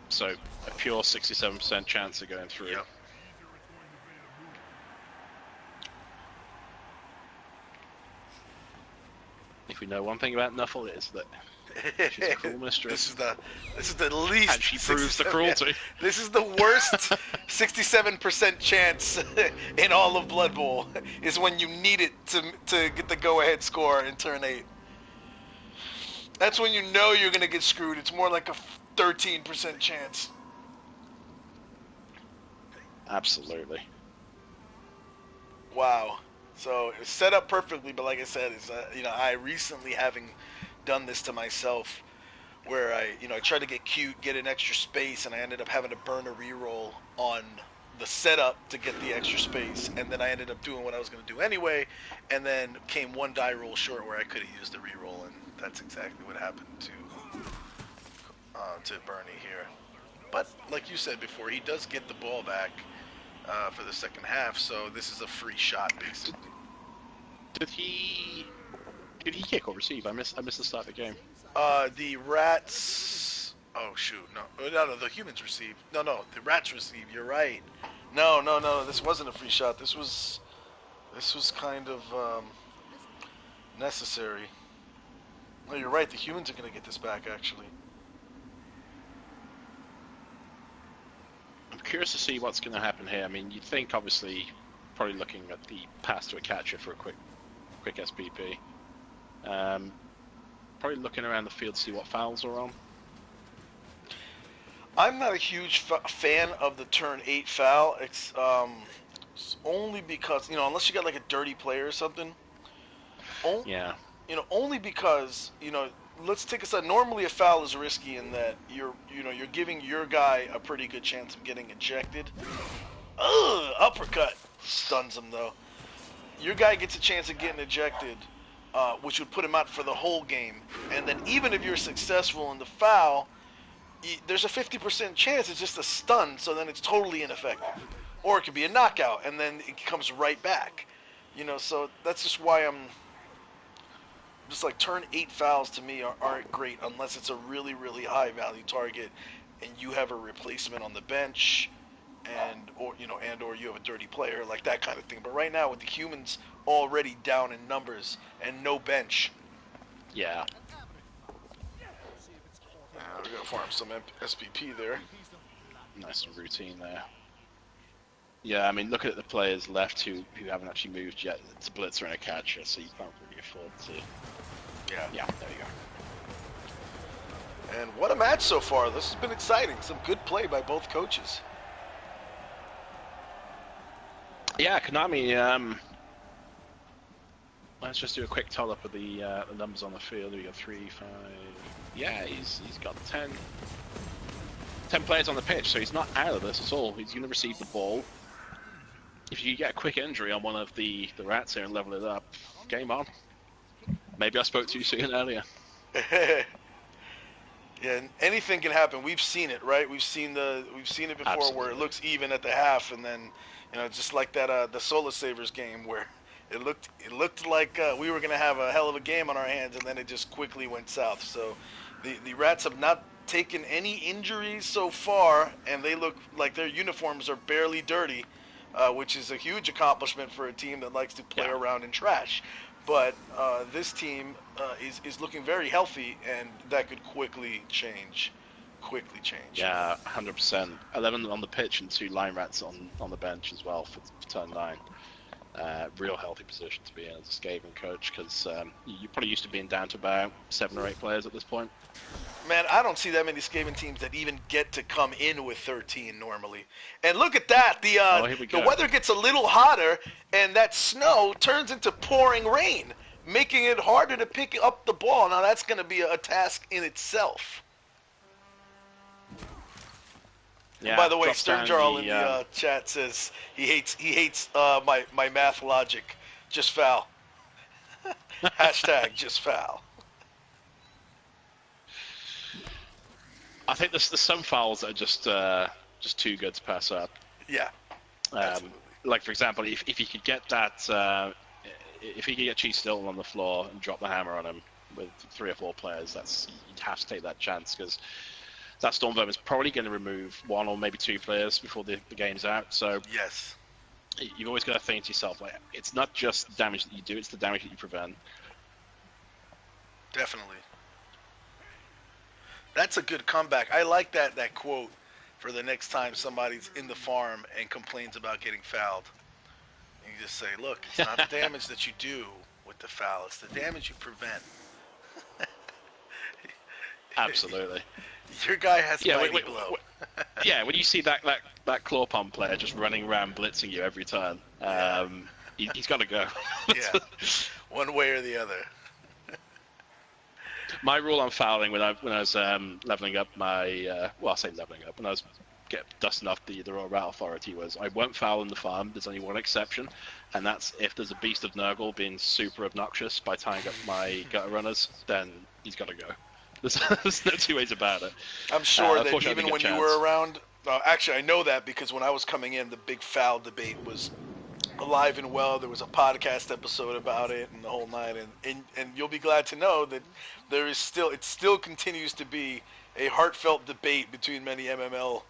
So a pure 67% chance of going through. Yep. If we know one thing about Nuffle, it is that she's a cruel mistress. This is the least. And she proves the cruelty. This is the worst 67% chance in all of Blood Bowl is when you need it to get the go-ahead score in turn 8. That's when you know you're gonna get screwed. It's more like a 13% chance. Absolutely. Wow. So it's set up perfectly, but like I said, it's I recently having done this to myself, where I tried to get cute, get an extra space, and I ended up having to burn a reroll on the setup to get the extra space, and then I ended up doing what I was going to do anyway, and then came 1 die roll short where I could have used the reroll, and that's exactly what happened to Bernie here. But like you said before, he does get the ball back for the second half, so this is a free shot basically. Did he kick or receive? I missed the start of the game. The Rats. Oh shoot, no. The humans receive. No, the Rats receive. You're right. No. This wasn't a free shot. This was kind of necessary. No, you're right. The humans are gonna get this back actually. I'm curious to see what's going to happen here. I mean, you'd think, obviously, probably looking at the pass to a catcher for a quick SPP. Probably looking around the field to see what fouls are on. I'm not a huge fan of the turn 8 foul. It's only because, unless you got like a dirty player or something. Yeah. only because, let's take a side. Normally, a foul is risky in that you're giving your guy a pretty good chance of getting ejected. Ugh, uppercut stuns him though. Your guy gets a chance of getting ejected, which would put him out for the whole game. And then even if you're successful in the foul, there's a 50% chance it's just a stun, so then it's totally ineffective. Or it could be a knockout, and then it comes right back. So that's just why I'm just like turn 8 fouls to me aren't great unless it's a really, really high value target and you have a replacement on the bench or you have a dirty player, like that kind of thing. But right now with the humans already down in numbers and no bench. Yeah. We're gonna farm some SPP there. Nice routine there. Yeah, I mean, looking at the players left who haven't actually moved yet, it's a blitzer and a catcher, so you can't really afford to. Yeah, there you go. And what a match so far. This has been exciting. Some good play by both coaches. Yeah, Konami, let's just do a quick total up of the numbers on the field. We got 3, 5. Yeah, he's got 10 players on the pitch, so he's not out of this at all. He's going to receive the ball. If you get a quick injury on one of the rats here and level it up, game on. Maybe I spoke too soon earlier. Yeah, anything can happen. We've seen it, right? We've seen it before. Absolutely. Where it looks even at the half, and then just like that the Solar Savers game where it looked like we were gonna have a hell of a game on our hands, and then it just quickly went south. So the Rats have not taken any injuries so far, and they look like their uniforms are barely dirty, which is a huge accomplishment for a team that likes to play around in trash. But this team is looking very healthy, and that could quickly change. Yeah, 100%. 11 on the pitch and 2 line rats on the bench as well for turn 9. Real healthy position to be in as a Skaven coach, because you're probably used to being down to about 7 or 8 players at this point. Man, I don't see that many Skaven teams that even get to come in with 13 normally. And look at that. The weather gets a little hotter, and that snow turns into pouring rain, making it harder to pick up the ball. Now, that's going to be a task in itself. Yeah, by the way, Stern Jarl in the chat says he hates my math logic. Just foul. Hashtag just foul. I think there's some fouls that are just too good to pass up. Yeah. Like for example, if you could get that, if you could get Cheese Still on the floor and drop the hammer on him with 3 or 4 players, you'd have to take that chance, because that Stormvermin is probably going to remove 1 or maybe 2 players before the game's out. So yes, you've always got to think to yourself, like, it's not just the damage that you do; it's the damage that you prevent. Definitely. That's a good comeback. I like that quote for the next time somebody's in the farm and complains about getting fouled. And you just say, look, it's not the damage that you do with the foul, it's the damage you prevent. Absolutely. Your guy has mighty blow. When you see that claw pump player just running around blitzing you every turn, he's got to go. Yeah, one way or the other. My rule on fouling when I was leveling up my I say leveling up, when I was dusting off the Royal Rat Authority, was I won't foul in the farm. There's only one exception, and that's if there's a Beast of Nurgle being super obnoxious by tying up my gutter runners, then he's got to go. There's no 2 ways about it. I'm sure that even when you were around, actually I know that because when I was coming in, the big foul debate was alive and well. There was a podcast episode about it and the whole night, and you'll be glad to know that it still continues to be a heartfelt debate between many MML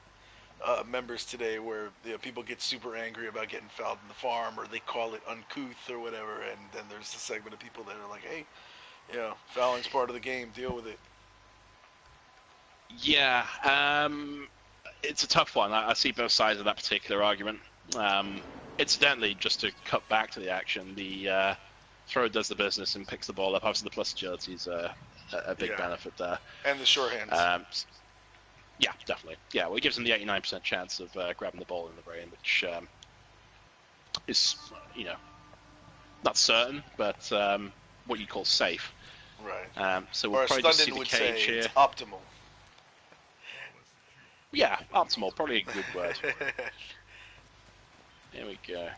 members today, where people get super angry about getting fouled in the farm, or they call it uncouth or whatever, and then there's a segment of people that are like, hey, fouling's part of the game, deal with it. Yeah, it's a tough one. I see both sides of that particular argument. Incidentally, just to cut back to the action, the thrower does the business and picks the ball up. Obviously, the plus agility is a big benefit there. And the short hands. Yeah, definitely. Yeah, well, it gives him the 89% chance of grabbing the ball in the brain, which is, not certain, but what you call safe. Right. So we'll or probably just see Stundin the would cage say here. it's optimal. Yeah, optimal, probably a good word. Here we go.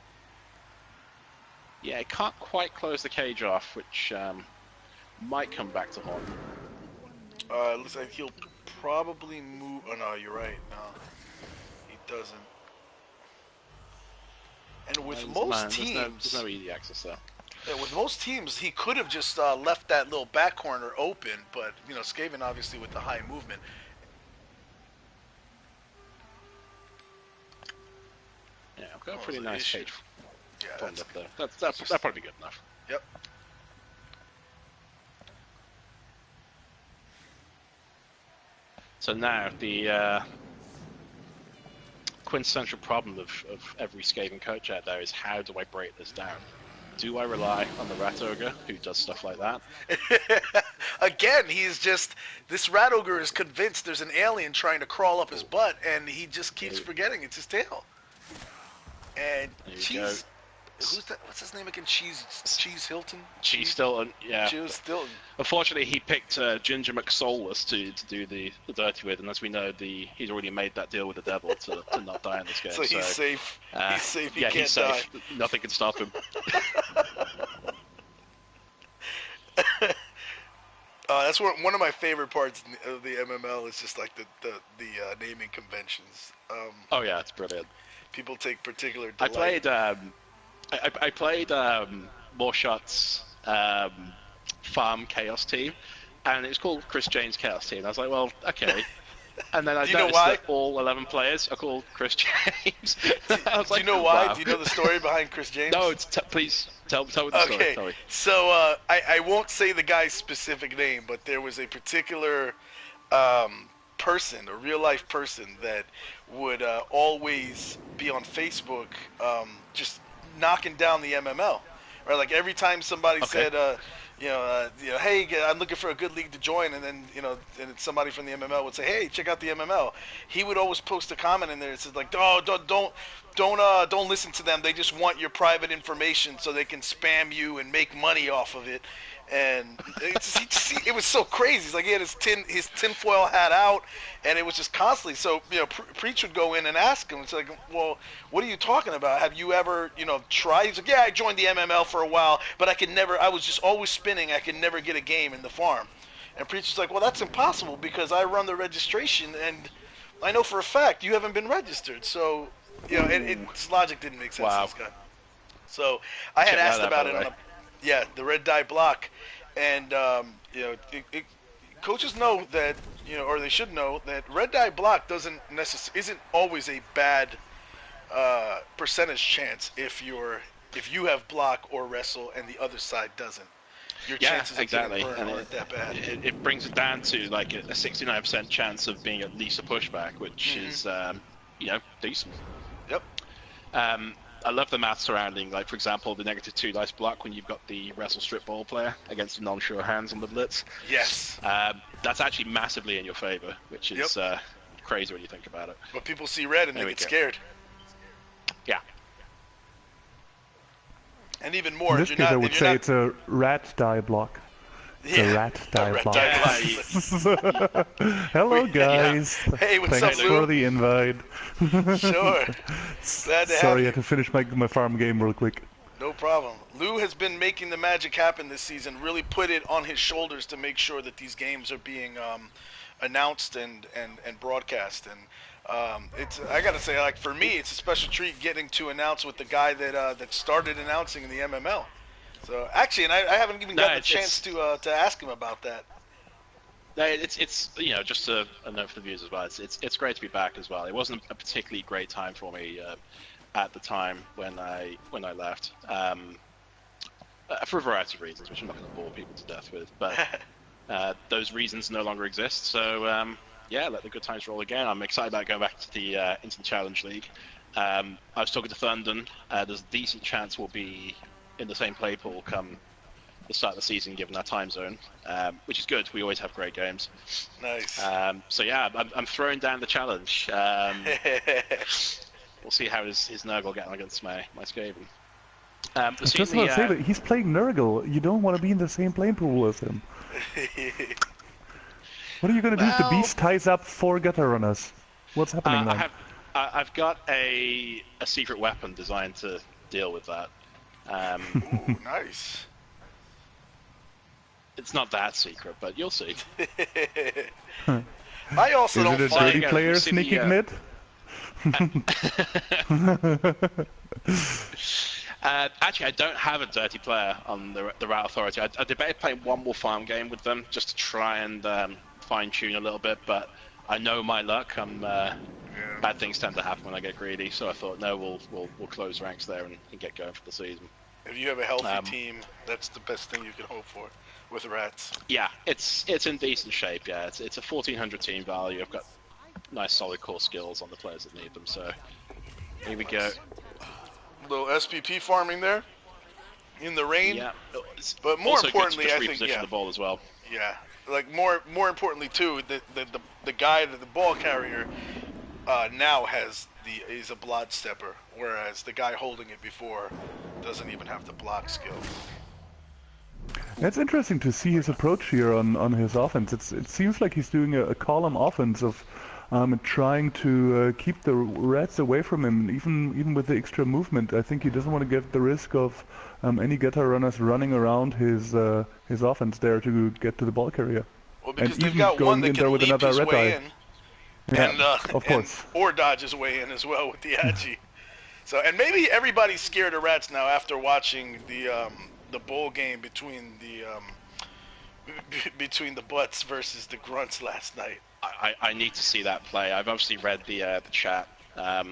Yeah, it can't quite close the cage off, which might come back to haunt him. Looks like he'll probably move. Oh no, you're right. No, he doesn't. And with most teams, there's no easy access there. Yeah, with most teams, he could have just left that little back corner open, but Skaven obviously with the high movement. Yeah, I've got a pretty nice cage. Yeah, that's up there. That's probably good enough. Yep. So now the quintessential problem of every Skaven coach out there is, how do I break this down? Do I rely on the Rat Ogre, who does stuff like that? Again, this Rat Ogre is convinced there's an alien trying to crawl up his butt, and he just keeps forgetting it's his tail. And Cheese, who's that? What's his name again? Cheese Hilton? Cheese Stilton, yeah. Cheese Stilton. Unfortunately, he picked Ginger McSoulless to do the dirty with, and as we know, he's already made that deal with the devil to not die in this game. So he's safe. He's safe. He can't he's safe. Die. Nothing can stop him. That's one of my favorite parts of the MML is just like the naming conventions. Oh yeah, it's brilliant. People take particular delight. I played More Shots Farm Chaos Team, and it was called Chris James Chaos Team. I was like, well, okay. And then I noticed that all 11 players are called Chris James. I was like, do you know why? Wow. Do you know the story behind Chris James? No, please tell me the story. Okay, Tell me. So I won't say the guy's specific name, but there was a particular person, a real life person that would always be on Facebook just knocking down the MML. Right, like every time somebody said, hey, I'm looking for a good league to join, and then and somebody from the MML would say, hey, check out the MML. He would always post a comment in there that says like, oh, don't listen to them. They just want your private information so they can spam you and make money off of it. And it was so crazy. It's like he had his tinfoil hat out, and it was just constantly. So Preach would go in and ask him. It's like, well, what are you talking about? Have you ever tried? He's like, yeah, I joined the MML for a while, but I was just always spinning. I could never get a game in the farm. And Preach was like, well, that's impossible because I run the registration, and I know for a fact you haven't been registered. So its logic didn't make sense. Wow. To this guy. So I had asked about it on the red die block, and coaches know that or they should know that red die block isn't always a bad percentage chance if you have block or wrestle and the other side doesn't. Your chances of getting burned aren't that bad. It brings it down to like a 69% chance of being at least a pushback, which is decent. Yep. I love the math surrounding, like, for example, the -2 dice block when you've got the wrestle strip ball player against the non-sure hands on the blitz. Yes. That's actually massively in your favor, which is crazy when you think about it. But people see red and they get scared. Yeah. And even more, in this case, I would say it's a rat die block. Yeah. The rat die block. Yeah. Hello, guys. Hey, what's Thanks up, Lou? for the invite. Sure. Glad to have Sorry, I you. had to finish my farm game real quick. No problem. Lou has been making the magic happen this season, really put it on his shoulders to make sure that these games are being announced and broadcast. And I got to say, like, for me, it's a special treat getting to announce with the guy that started announcing in the MML. So actually, and I haven't even gotten a chance to ask him about that. No, it's just a note for the viewers as well. It's great to be back as well. It wasn't a particularly great time for me at the time when I left, for a variety of reasons, which I'm not going to bore people to death with. But those reasons no longer exist. So let the good times roll again. I'm excited about going back to the into the Challenge League. I was talking to Thundon. There's a decent chance we'll be in the same play pool come the start of the season, given our time zone, which is good. We always have great games. Nice. So yeah, I'm throwing down the challenge. We'll see how his Nurgle get on against my Skaven. I was just about to say that he's playing Nurgle. You don't want to be in the same plane pool as him. What are you going to do if the beast ties up 4 gutter runners? What's happening then? I've got a secret weapon designed to deal with that. Ooh, nice. It's not that secret, but you'll see. I also don't Is it a dirty player sneaking mid? Actually, I don't have a dirty player on the Rat Authority. I debated playing one more farm game with them just to try and fine-tune a little bit, but I know my luck. Bad things tend to happen when I get greedy, so I thought, no, we'll close ranks there and get going for the season. If you have a healthy team, that's the best thing you can hope for with Rats. Yeah, it's in decent shape. Yeah, it's a 1400 team value. I've got nice solid core skills on the players that need them. So here we go. Little SPP farming there in the rain. Yeah, but more importantly, I think the ball as well. Yeah, like more importantly too, the guy, the ball carrier, now is a blood stepper, whereas the guy holding it before doesn't even have the block skills. It's interesting to see his approach here on his offense. It seems like he's doing a column offense of trying to keep the Rats away from him, even with the extra movement. I think he doesn't want to get the risk of any gutter runners running around his offense there to get to the ball carrier. Well, because they've got one that can leap his way in. Yeah, and, of course. Or dodge his way in as well with the Agi. So, and maybe everybody's scared of Rats now after watching the bowl game between the Butts versus the Grunts last night. I need to see that play. I've obviously read the chat. I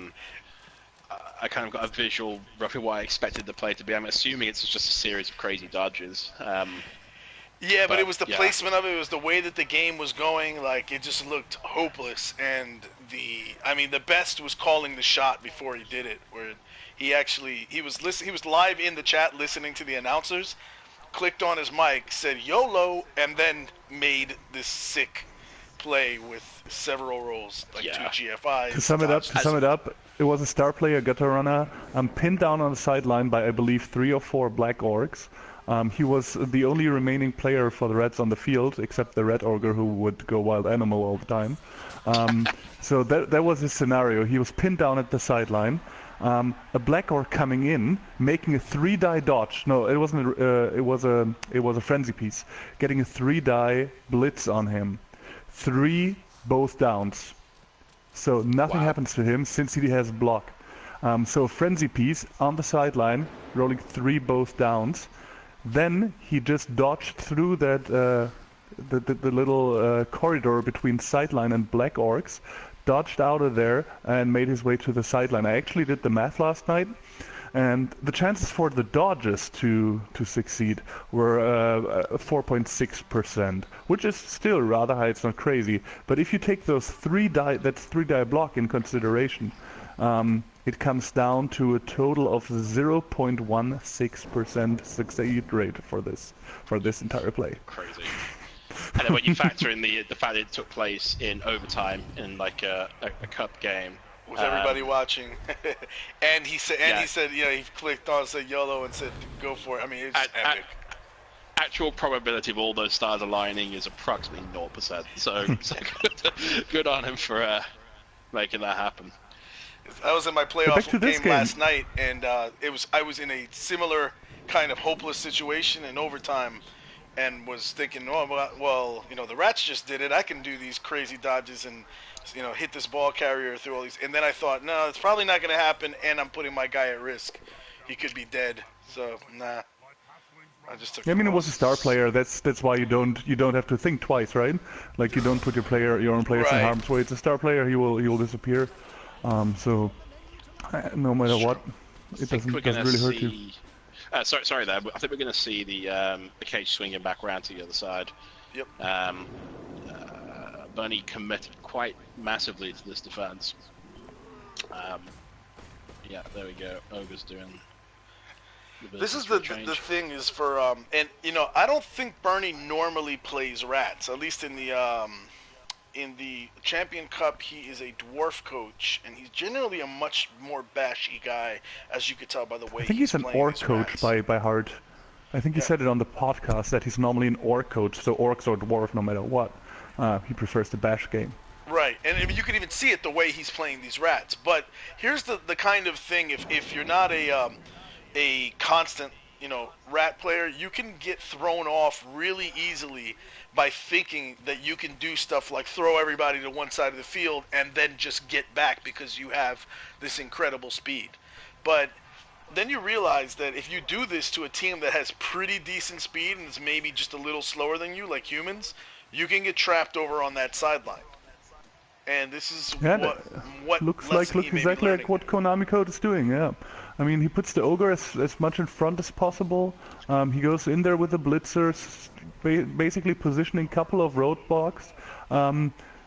kind of got a visual roughly what I expected the play to be. I'm assuming it's just a series of crazy dodges. Yeah, but it was the placement of it. It was the way that the game was going. Like, it just looked hopeless. And the best was calling the shot before he did it. Where he was live in the chat listening to the announcers, clicked on his mic, said YOLO, and then made this sick play with several rolls, like 2 GFIs. To sum it up, it was a star player, gutter runner, pinned down on the sideline by, I believe, 3 or 4 black orcs. He was the only remaining player for the Reds on the field, except the Red Ogre who would go wild animal all the time. So that was his scenario. He was pinned down at the sideline. A black orc coming in, making a 3-die dodge. No, it wasn't. It was a frenzy piece, getting a 3-die blitz on him. 3 both downs. So nothing happens to him since he has block. So frenzy piece on the sideline, rolling 3 both downs. Then he just dodged through that the little corridor between sideline and black orcs, dodged out of there and made his way to the sideline. I actually did the math last night, and the chances for the dodges to succeed were 4.6%, which is still rather high. It's not crazy, but if you take those 3-die block in consideration, it comes down to a total of 0.16% succeed rate for this entire play. Crazy. And then when you factor in the fact that it took place in overtime in like a cup game. With everybody watching. and he said, he clicked on, said YOLO, and said go for it. I mean, it's epic. Actual probability of all those stars aligning is approximately 0%. So good on him for making that happen. I was in my playoff game last night, and I was in a similar kind of hopeless situation in overtime, and was thinking, well, the Rats just did it. I can do these crazy dodges and hit this ball carrier through all these. And then I thought, no, it's probably not going to happen, and I'm putting my guy at risk. He could be dead. So nah. I just took. I mean, it was a star player. That's why you don't have to think twice, right? Like, you don't put your own players in harm's way. It's a star player. He will disappear. So no matter what, it doesn't really hurt you. Sorry there. I think we're going to see the cage swinging back around to the other side. Yep. Bunny committed quite massively to this defense. Yeah, there we go. Ogre's doing. This is the thing is for and I don't think Bernie normally plays Rats, at least in the in the Champion Cup, he is a dwarf coach, and he's generally a much more bashy guy, as you could tell by the way I think he's an playing orc these coach rats. by heart. I think he said it on the podcast that he's normally an orc coach, so orcs or dwarf no matter what. He prefers the bash game. Right, and I mean, you can even see it the way he's playing these rats. But here's the kind of thing: if you're not a constant, rat player, you can get thrown off really easily by thinking that you can do stuff like throw everybody to one side of the field and then just get back because you have this incredible speed. But then you realize that if you do this to a team that has pretty decent speed and is maybe just a little slower than you, like humans, you can get trapped over on that sideline. And this is what looks exactly like what Konami Code is doing. Yeah, I mean, he puts the ogre as much in front as possible. He goes in there with the blitzers, basically positioning a couple of roadblocks,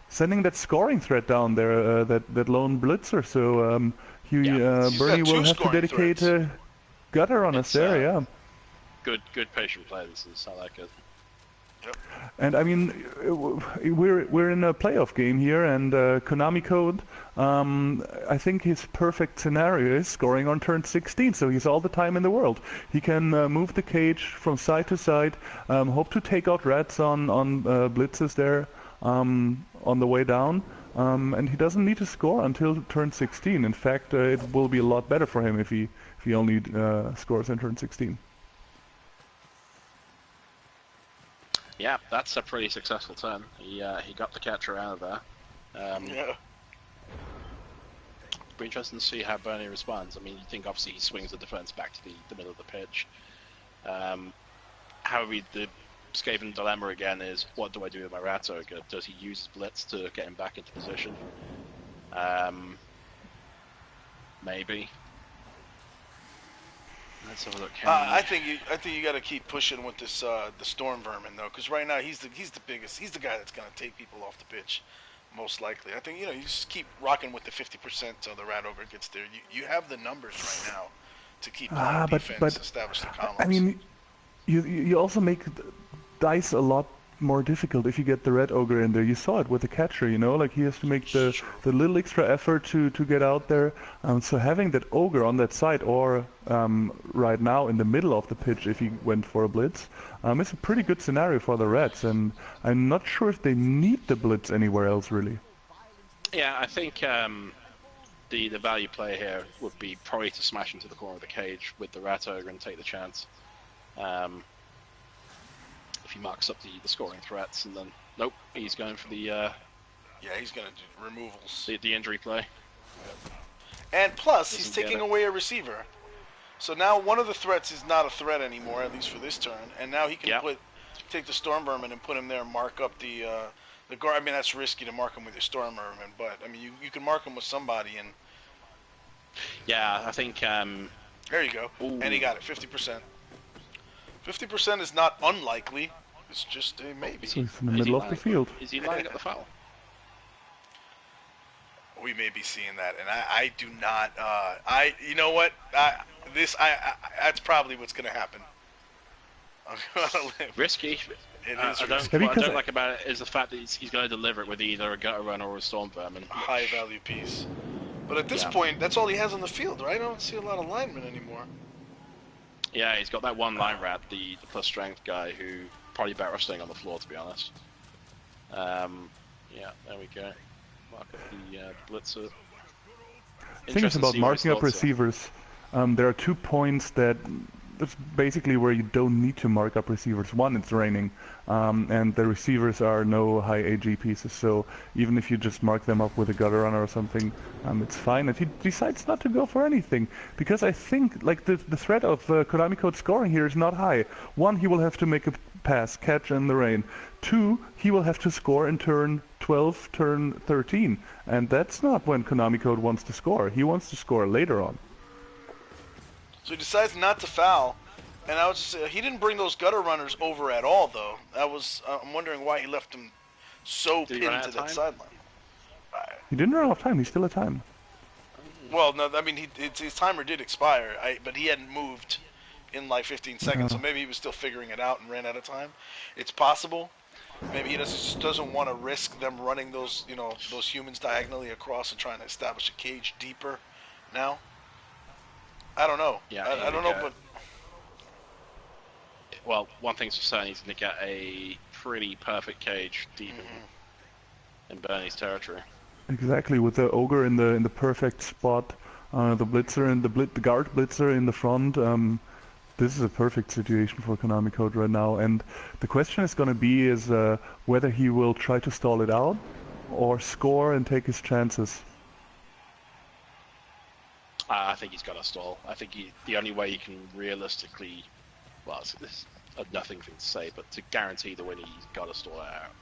sending that scoring threat down there, that lone blitzer. So Bernie will have to dedicate gutter on us there. Yeah. Good patient play. This is. I like it. And I mean, we're in a playoff game here, and Konami Code, I think his perfect scenario is scoring on turn 16, so he's all the time in the world. He can move the cage from side to side, hope to take out rats on blitzes there on the way down, and he doesn't need to score until turn 16. In fact, it will be a lot better for him if he only scores in turn 16. Yeah, that's a pretty successful turn. He got the catcher out of there. Yeah. Be interesting to see how Bernie responds. I mean, you think obviously he swings the defense back to the middle of the pitch. However, the Skaven dilemma again is, what do I do with my rat ogre? Does he use his blitz to get him back into position? Maybe. Let's have a look. I think you got to keep pushing with this the Storm Vermin though, because right now he's the biggest. He's the guy that's gonna take people off the pitch, most likely. I think you just keep rocking with the 50% till the Rat Ogre gets there. You have the numbers right now to keep playing defense, establish the columns. I mean, you also make dice a lot more difficult if you get the Red Ogre in there. You saw it with the catcher, like he has to make the little extra effort to get out there. So having that Ogre on that side, or right now in the middle of the pitch if he went for a blitz, it's a pretty good scenario for the Reds, and I'm not sure if they need the blitz anywhere else really. Yeah, I think the value play here would be probably to smash into the corner of the cage with the Rat Ogre and take the chance. If he marks up the scoring threats, and then nope, he's going for the he's going to do removals. The injury play. And plus, he's taking away a receiver. So now one of the threats is not a threat anymore, at least for this turn. And now he can take the Storm Vermin and put him there and mark up the guard. I mean, that's risky to mark him with your Storm Vermin, but I mean, you can mark him with somebody. And yeah, I think. There you go. Ooh. And he got it, 50%. 50% is not unlikely. It's just a maybe. He's in the middle of the field. Is he lining up the foul? We may be seeing that, and I do not. You know what? That's probably what's going to happen. I'm gonna live. Risky. It is what risky. I don't like about it is the fact that he's going to deliver it with either a gutter run or a storm vermin. High value piece. But at this point, that's all he has on the field, right? I don't see a lot of linemen anymore. Yeah, he's got that one line rat, the plus strength guy, who probably better off staying on the floor, to be honest. Yeah, there we go. Mark up the blitzer. The thing is about marking up receivers, there are 2 points that's basically where you don't need to mark up receivers. One, it's raining, and the receivers are no high AG pieces, so even if you just mark them up with a gutter runner or something, it's fine. If he decides not to go for anything, because I think like the threat of Konami Code scoring here is not high. One, he will have to make a pass, catch in the rain. 2, he will have to score in turn 12, turn 13, and that's not when Konami Code wants to score. He wants to score later on. So he decides not to foul, and I was just, he didn't bring those gutter runners over at all, though. I'm wondering why he left them so pinned to that sideline. He didn't run out of time. He's still at time. Well, no, I mean his timer did expire, but he hadn't moved in like 15 seconds, so maybe he was still figuring it out and ran out of time. It's possible. Maybe he just doesn't want to risk them running those, those humans diagonally across and trying to establish a cage deeper now. I don't know. Yeah, I don't know, but... Well, one thing's for certain, he's going to get a pretty perfect cage deep in Bernie's territory. Exactly, with the ogre in the perfect spot, the blitzer and the guard blitzer in the front. This is a perfect situation for Konami Code right now, and the question is going to be whether he will try to stall it out or score and take his chances. I think he's got to stall. I think the only way he can realistically, well, it's a nothing thing to say, but to guarantee the win, he's got to stall it out.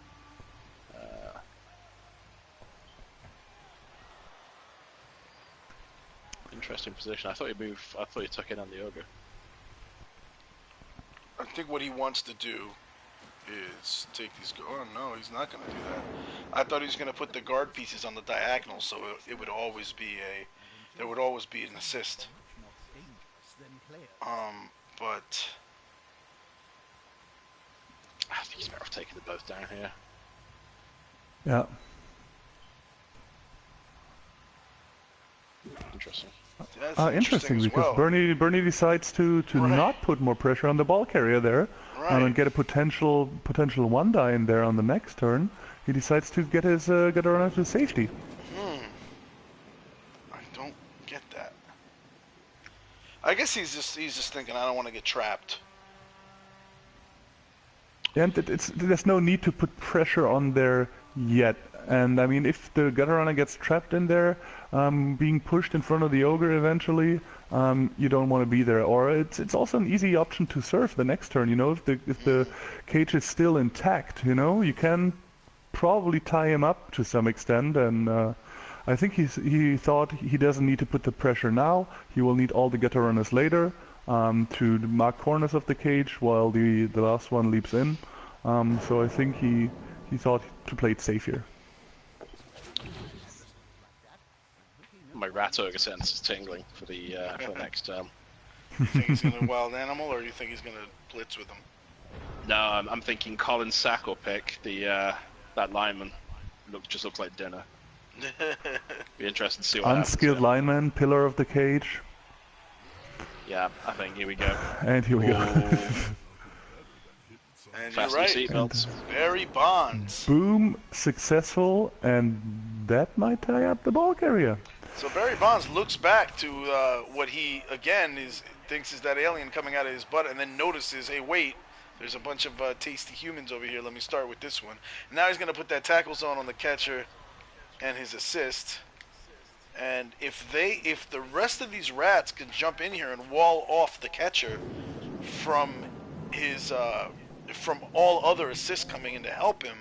Interesting position. I thought he took in on the ogre. I think what he wants to do is take these... Oh, no, he's not going to do that. I thought he was going to put the guard pieces on the diagonal, so it would always be there would always be an assist. But... I think he's better off taking them both down here. Yeah. Interesting. Interesting because well. Bernie decides to not put more pressure on the ball carrier there, and get a potential one die in there on the next turn. He decides to get a runner to safety. I don't get that. I guess he's just thinking, I don't want to get trapped. And there's no need to put pressure on there yet. And I mean, if the gutter runner gets trapped in there, being pushed in front of the ogre eventually, you don't want to be there. Or it's also an easy option to surf the next turn. If the cage is still intact, you can probably tie him up to some extent. And I think he thought he doesn't need to put the pressure now. He will need all the gutter runners later to mark corners of the cage while the last one leaps in. So I think he thought to play it safe here. My rat ogre sense is tingling for the next term. You think he's going to wild animal, or you think he's going to blitz with him? No, I'm thinking Colin Sack will pick that lineman. Just looks like dinner. Be interested to see what Unskilled lineman, pillar of the cage. Yeah, I think here we go. And here we go. And Fasten you're right. seatbelts. Barry Bonds. Boom, successful, and that might tie up the ball carrier. So Barry Bonds looks back to what he again thinks is that alien coming out of his butt, and then notices, hey, wait, there's a bunch of tasty humans over here. Let me start with this one. And now he's going to put that tackle zone on the catcher and his assist. And if the rest of these rats can jump in here and wall off the catcher from his from all other assists coming in to help him,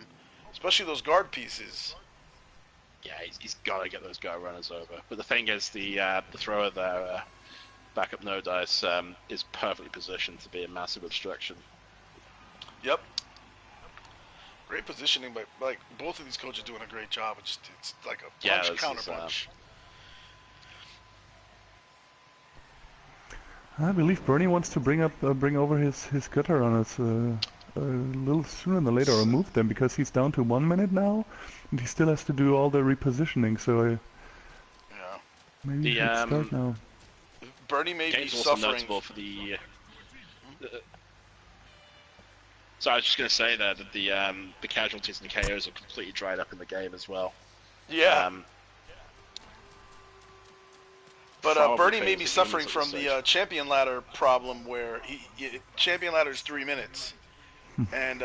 especially those guard pieces. Yeah, he's got to get those guy runners over. But the thing is, the thrower there, backup no dice, is perfectly positioned to be a massive obstruction. Yep. Great positioning, but like both of these coaches are doing a great job. It's like a punch counter punch. I believe Bernie wants to bring over his gutter runners a little sooner than later, or move them, because he's down to 1 minute now, and he still has to do all the repositioning. So maybe he should start now. Bernie may be also suffering. Notable for the. So I was just going to say that the casualties and KOs are completely dried up in the game as well. Yeah. But Bernie may be suffering from the champion ladder problem, where champion ladder is 3 minutes, and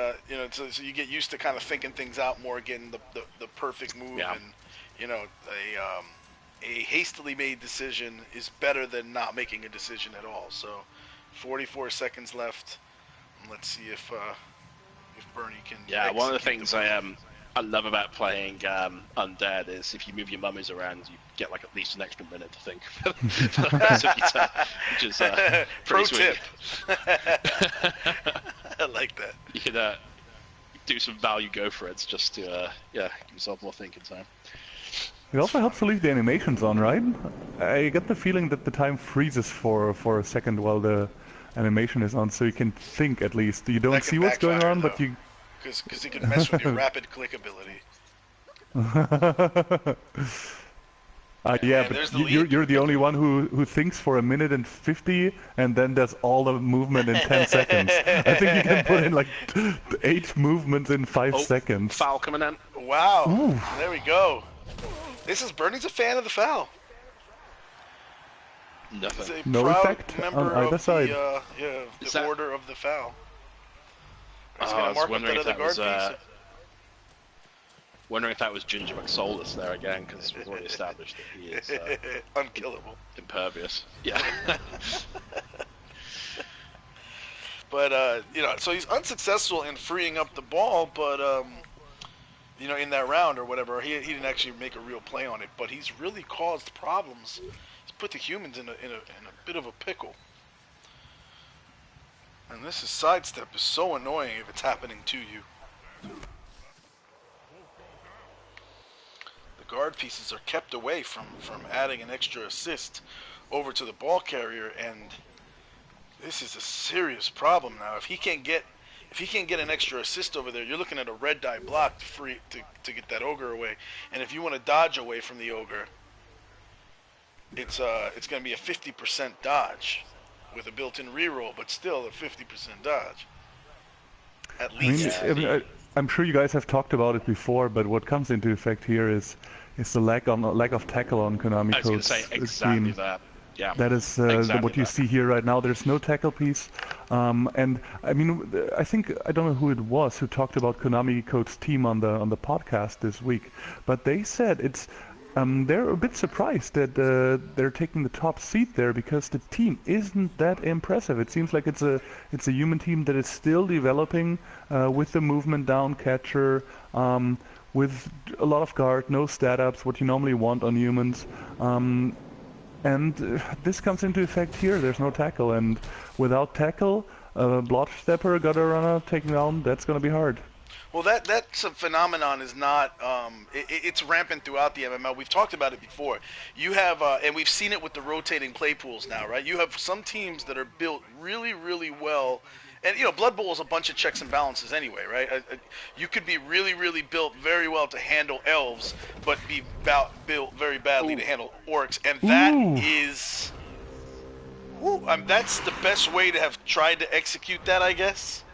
so you get used to kind of thinking things out more, getting the perfect move, and a hastily made decision is better than not making a decision at all. So 44 seconds left. Let's see if Bernie can. Yeah, one of the things I love about playing Undead is if you move your mummies around, you get like at least an extra minute to think for the rest of your turn, which is pro sweet. tip. I like that. You can do some value go for it just to give yourself more thinking time. It also helps to leave the animations on, right? I get the feeling that the time freezes for a second while the animation is on, so you can think at least. You don't see what's going on, but you because it could mess with your rapid click ability. Yeah, And there's but the you're the only one who thinks for a minute and 50 and then does all the movement in 10 seconds. I think you can put in like 8 movements in 5 seconds. Foul coming in. Wow. Ooh. There we go. Bernie's a fan of the foul. Nothing. He's a No proud effect member on either of side. the order of the foul. He's I gonna was mark up wondering that if other that was, guard piece. wondering if that was Ginger McSoulless there again, because we've already established that he is Unkillable. impervious. Yeah. But so he's unsuccessful in freeing up the ball, but in that round or whatever, he didn't actually make a real play on it. But he's really caused problems. He's put the humans in a bit of a pickle. And this sidestep is so annoying if it's happening to you. The guard pieces are kept away from adding an extra assist over to the ball carrier, and this is a serious problem now. If he can't get an extra assist over there, you're looking at a red die block to get that ogre away. And if you want to dodge away from the ogre, it's going to be a 50% dodge with a built-in reroll, but still a 50% dodge. At least. I'm sure you guys have talked about it before, but what comes into effect here is the lack of tackle on Konami I was going Code's to say exactly team. that. Yeah. That is exactly what you see here right now. There's no tackle piece, and I mean, I don't know who it was who talked about Konami Code's team on the podcast this week, but they said they're a bit surprised that they're taking the top seat there because the team isn't that impressive. It seems like it's a human team that is still developing with the movement down catcher, with a lot of guard, no stat ups, what you normally want on humans. And this comes into effect here. There's no tackle, and without tackle, block stepper, gutter runner taking down, that's going to be hard. Well, that's a phenomenon is not it's rampant throughout the MML. We've talked about it before. You have and we've seen it with the rotating play pools now, right? You have some teams that are built really, really well. And Blood Bowl is a bunch of checks and balances anyway, right? You could be really, really built very well to handle elves, but be built very badly to handle orcs, and that is, that's the best way to have tried to execute that, I guess.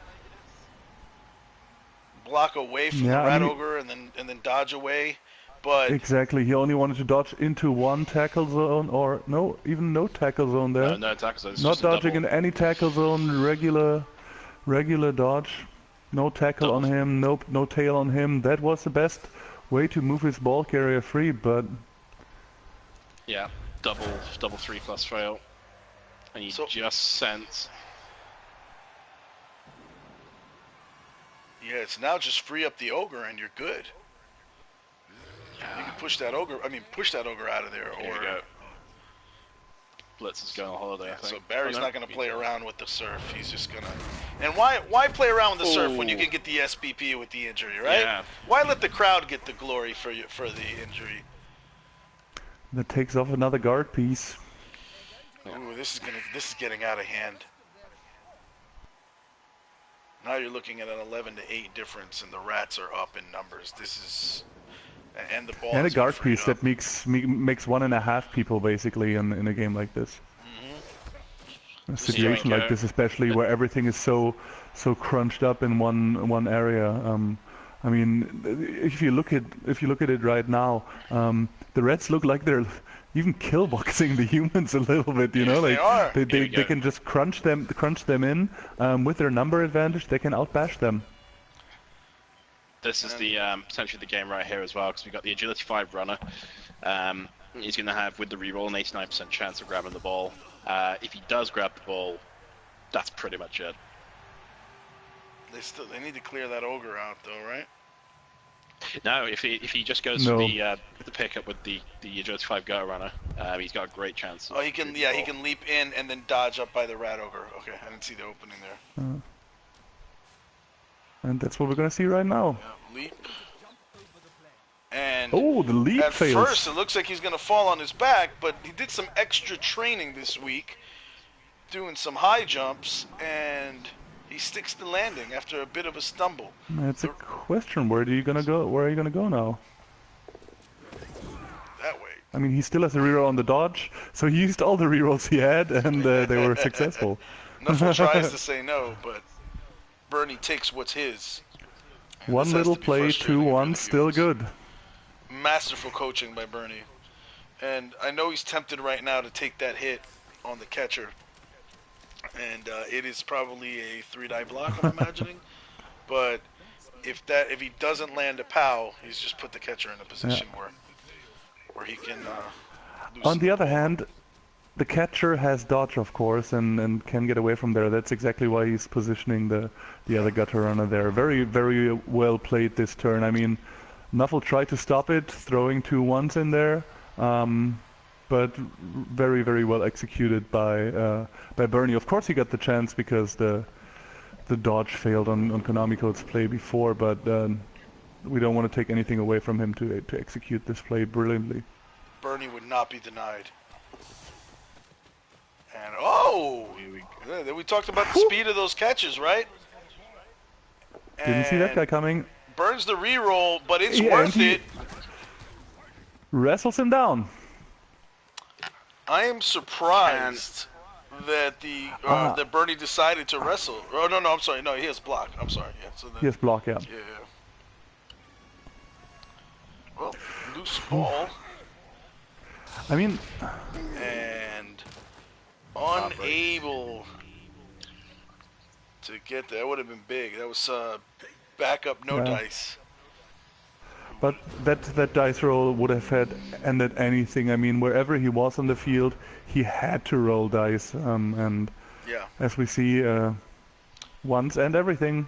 Block away from the rat ogre and then dodge away, but exactly. He only wanted to dodge into one tackle zone, or even no tackle zone there. No tackle zone. It's not just dodging in any tackle zone. Regular dodge, no tackle on him, no tail on him. That was the best way to move his ball carrier free, but yeah, double 3+ fail, and you just sent. Yeah, it's now just free up the ogre and you're good. You can push that ogre. Push that ogre out of there. Here we go. Blitz is going on holiday, I think. So Barry's not going to play around with the surf. He's just going to... And why play around with the surf when you can get the SPP with the injury, right? Yeah. Why let the crowd get the glory for the injury? That takes off another guard piece. Ooh, this is getting out of hand. Now you're looking at an 11-8 difference, and the rats are up in numbers. This is... And the ball and a guard piece up. that makes 1.5 people basically in a game like this. A situation like this, especially where everything is so crunched up in one area. I mean, if you look at it right now, the Reds look like they're even killboxing the humans a little bit. Like they can just crunch them in with their number advantage. They can outbash them. This is the potentially the game right here as well, because we've got the Agility 5 runner. He's going to have, with the reroll, an 89% chance of grabbing the ball. If he does grab the ball, that's pretty much it. They need to clear that ogre out, though, right? No, if he just goes for the pickup with the Agility 5 gutter runner, he's got a great chance. Oh, he can leap in and then dodge up by the rat ogre. Okay, I didn't see the opening there. And that's what we're going to see right now. Yeah, leap. And the leap fails. At first, it looks like he's going to fall on his back, but he did some extra training this week, doing some high jumps, and He sticks the landing after a bit of a stumble. It's a question. Where are you gonna go? Where are you gonna go now? That way. I mean, he still has a reroll on the dodge, so he used all the rerolls he had, and they were successful. Nuffle tries to say no, but Bernie takes what's his. And One little play, 2-1, still good. Masterful coaching by Bernie. And I know he's tempted right now to take that hit on the catcher. And it is probably a 3-die block, I'm imagining. But if he doesn't land a POW, he's just put the catcher in a position where he can On the other hand, the catcher has dodge, of course, and can get away from there. That's exactly why he's positioning the other gutter runner there. Very, very well played this turn. I mean, Nuffle tried to stop it, throwing 2 1s in there, but very, very well executed by Bernie. Of course, he got the chance because the dodge failed on Konami Code's play before, but we don't want to take anything away from him to execute this play brilliantly. Bernie would not be denied. And we talked about the speed of those catches, right? Didn't see that guy coming. Burns the reroll, but it's worth it. Wrestles him down. I am surprised that that Bernie decided to wrestle. Oh no, I'm sorry. No, he has block. I'm sorry. Yeah, so he has block. Yeah. Yeah. Well, loose ball. I mean, and unable to get there. That would have been big. That was backup no dice. But that dice roll would have ended anything. I mean, wherever he was on the field, he had to roll dice. And as we see, once and everything,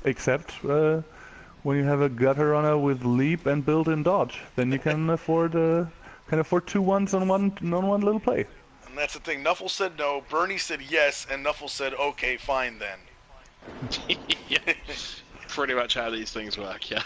except when you have a gutter runner with leap and built-in dodge, then you can afford 2 1s on one little play. And that's the thing. Nuffle said no. Bernie said yes, and Nuffle said okay, fine then. Yeah, pretty much how these things work. Yeah.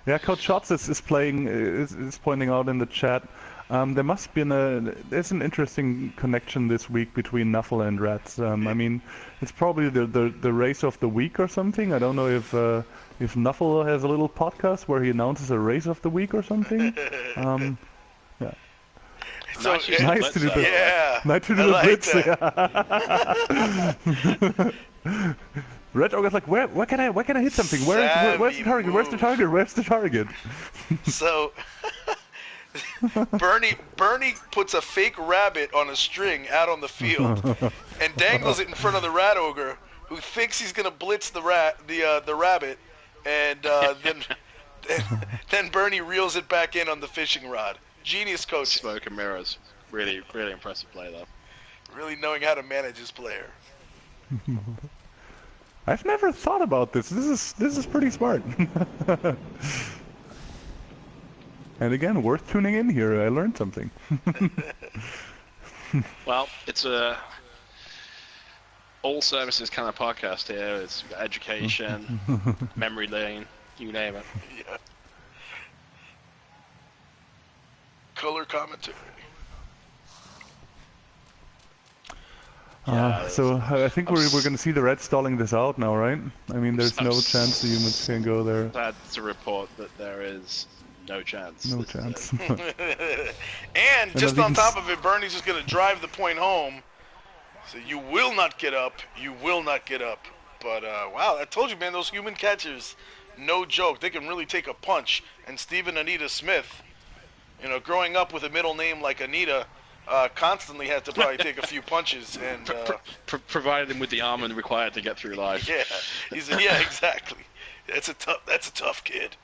Yeah, Coach Shots is pointing out in the chat. There must be there's an interesting connection this week between Nuffle and Rats. I mean, it's probably the race of the week or something. I don't know if Nuffle has a little podcast where he announces a race of the week or something. Yeah. So, nice to do the nice to do the blitz. Yeah. Red Ogre's like, where can I hit something? Where's the target? Where's the target? Where's the target? So Bernie puts a fake rabbit on a string out on the field and dangles it in front of the Rat Ogre, who thinks he's gonna blitz the rabbit, and then Bernie reels it back in on the fishing rod. Genius coaching. Smoke and mirrors. Really, really impressive play though. Really knowing how to manage his player. I've never thought about this. This is pretty smart. And again, worth tuning in here. I learned something. Well, it's a all services kind of podcast here. It's education, memory lane, you name it. Yeah. Color commentary. So I think we're going to see the Reds stalling this out now, right? I mean, there's no chance the humans can go there. Glad to report that there is no chance. No chance. And just on top of it, Bernie's just going to drive the point home. So you will not get up. You will not get up. But wow, I told you, man, those human catchers, no joke. They can really take a punch. And Stephen Anita Smith, growing up with a middle name like Anita, constantly had to probably take a few punches and provided him with the armor required to get through life. Yeah, yeah, exactly. That's a tough kid.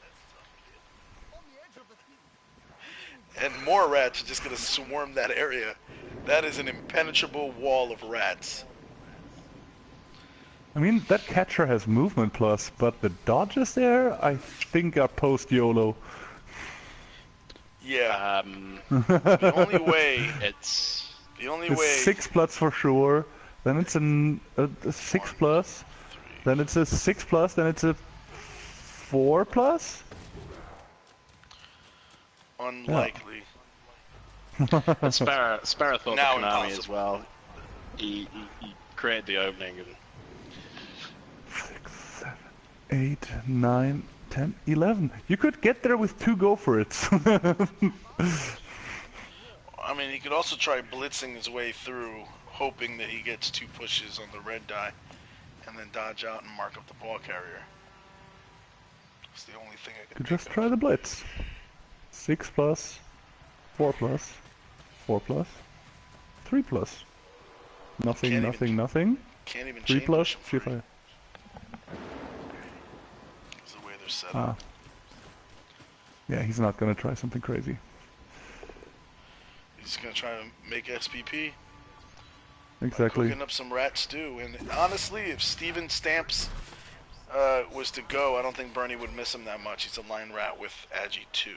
And more rats are just gonna swarm that area. That is an impenetrable wall of rats. I mean, that catcher has movement plus, but the dodges there, I think, are post YOLO. Yeah. The only way. It's 6+ for sure. Then it's a 6+. Then it's a 6+. Then it's a 4+. Unlikely. And Sparrow thought Now Konami impossible. as well. He created the opening and 8, 9, 10, 11. You could get there with 2 go for it. I mean, he could also try blitzing his way through, hoping that he gets 2 pushes on the red die, and then dodge out and mark up the ball carrier. That's the only thing I could just try the blitz. 6 plus, 4 plus, 4 plus, 3 plus. Nothing, nothing, nothing. Can't even 3 plus, see if I... That's the way they're set up. Yeah, he's not gonna try something crazy. He's gonna try to make SPP. Exactly. Cooking up some rat stew. And honestly, if Steven Stamps was to go, I don't think Bernie would miss him that much. He's a line rat with Agi 2.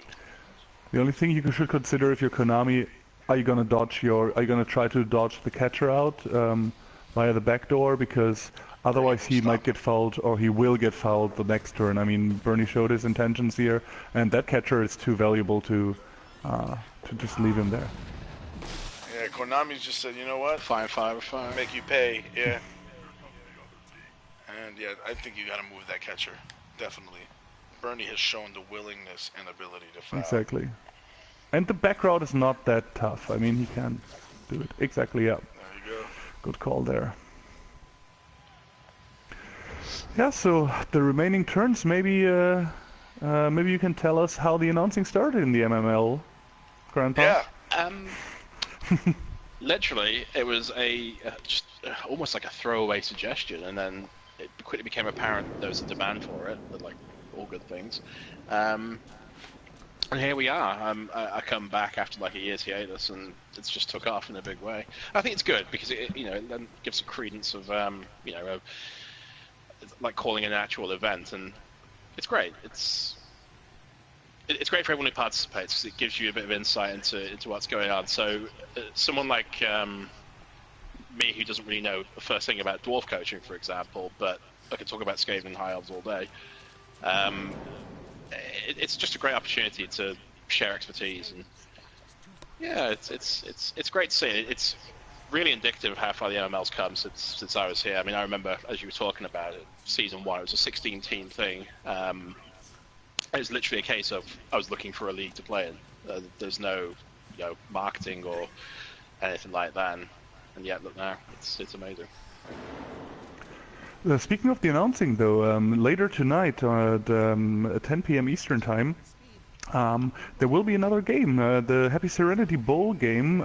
The only thing you should consider if you're Konami, are you gonna try to dodge the catcher out via the back door, because otherwise he might get fouled, or he will get fouled the next turn. I mean, Bernie showed his intentions here, and that catcher is too valuable to just leave him there. Yeah, Konami's just said, you know what? Fine. Make you pay, yeah. And yeah, I think you gotta move that catcher, definitely. Bernie has shown the willingness and ability to foul. Exactly. And the back route is not that tough. I mean, he can do it. Exactly, yeah. There you go. Good call there. Yeah, so the remaining turns, maybe maybe you can tell us how the announcing started in the MML, Grandpa? Yeah. Literally, it was just almost like a throwaway suggestion, and then it quickly became apparent there was a demand for it, like all good things. And here we are. I come back after like a year's hiatus, and it's just took off in a big way. I think it's good because it then gives a credence of like calling an actual event, and it's great. It's great for everyone who participates because it gives you a bit of insight into what's going on. So someone like me, who doesn't really know the first thing about dwarf coaching, for example, but I could talk about Skaven and high elves all day. It's just a great opportunity to share expertise, and yeah, it's great to see. It's really indicative of how far the MML's come since I was here. I mean, I remember, as you were talking about it, season 1, it was a 16-team thing. It was literally a case of I was looking for a league to play in. There's no, marketing or anything like that, and yet look now, it's amazing. Speaking of the announcing, though, later tonight at 10 p.m. Eastern Time, there will be another game, the Happy Serenity Bowl game,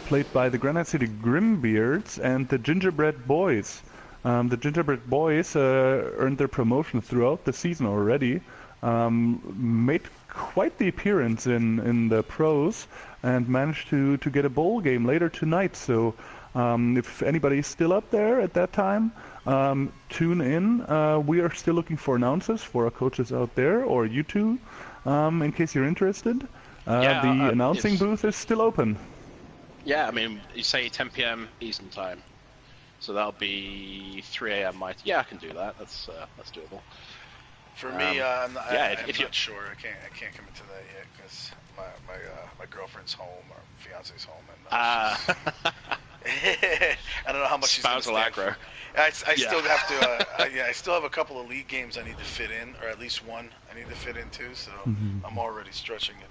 played by the Granite City Grimbeards and the Gingerbread Boys. The Gingerbread Boys earned their promotions throughout the season already, made quite the appearance in the pros, and managed to get a bowl game later tonight. So if anybody's still up there at that time, tune in. We are still looking for announcers for our coaches out there, or you two, in case you're interested. The announcing booth is still open. Yeah, I mean, you say 10 p.m. Eastern Time, so that'll be 3 a.m. my. Yeah, I can do that. That's doable. For me, I'm not sure. I can't commit to that yet because my girlfriend's home or fiance's home, and I don't know how much she's gonna stand for. I still have to. I still have a couple of league games I need to fit in, or at least one I need to fit in too. So I'm already stretching it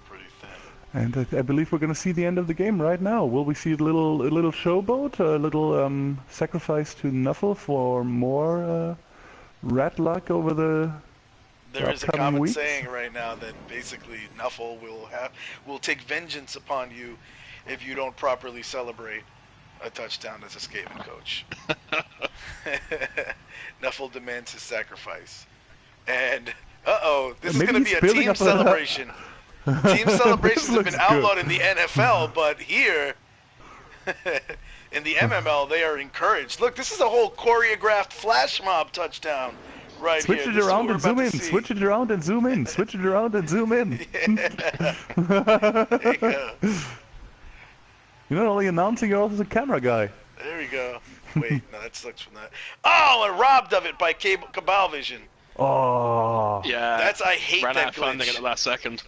pretty thin. And I believe we're going to see the end of the game right now. Will we see a little showboat, a little sacrifice to Nuffle for more rat luck over the There is a common weeks? saying right now that basically Nuffle will take vengeance upon you if you don't properly celebrate a touchdown as a Skaven coach. Nuffle demands his sacrifice. And, this is going to be a team celebration. Team celebrations have been outlawed in the NFL, but here, in the MML, they are encouraged. Look, this is a whole choreographed flash mob touchdown right Switch here. Switch it around and zoom in. Switch it around and zoom in. Switch it around and zoom in. There you go. You're not only announcing, you're also the camera guy. There we go. Wait, no, that sucks from that. Oh, and robbed of it by Cabal Vision. Oh. Yeah. I hate ran that out of funding glitch. at the last second.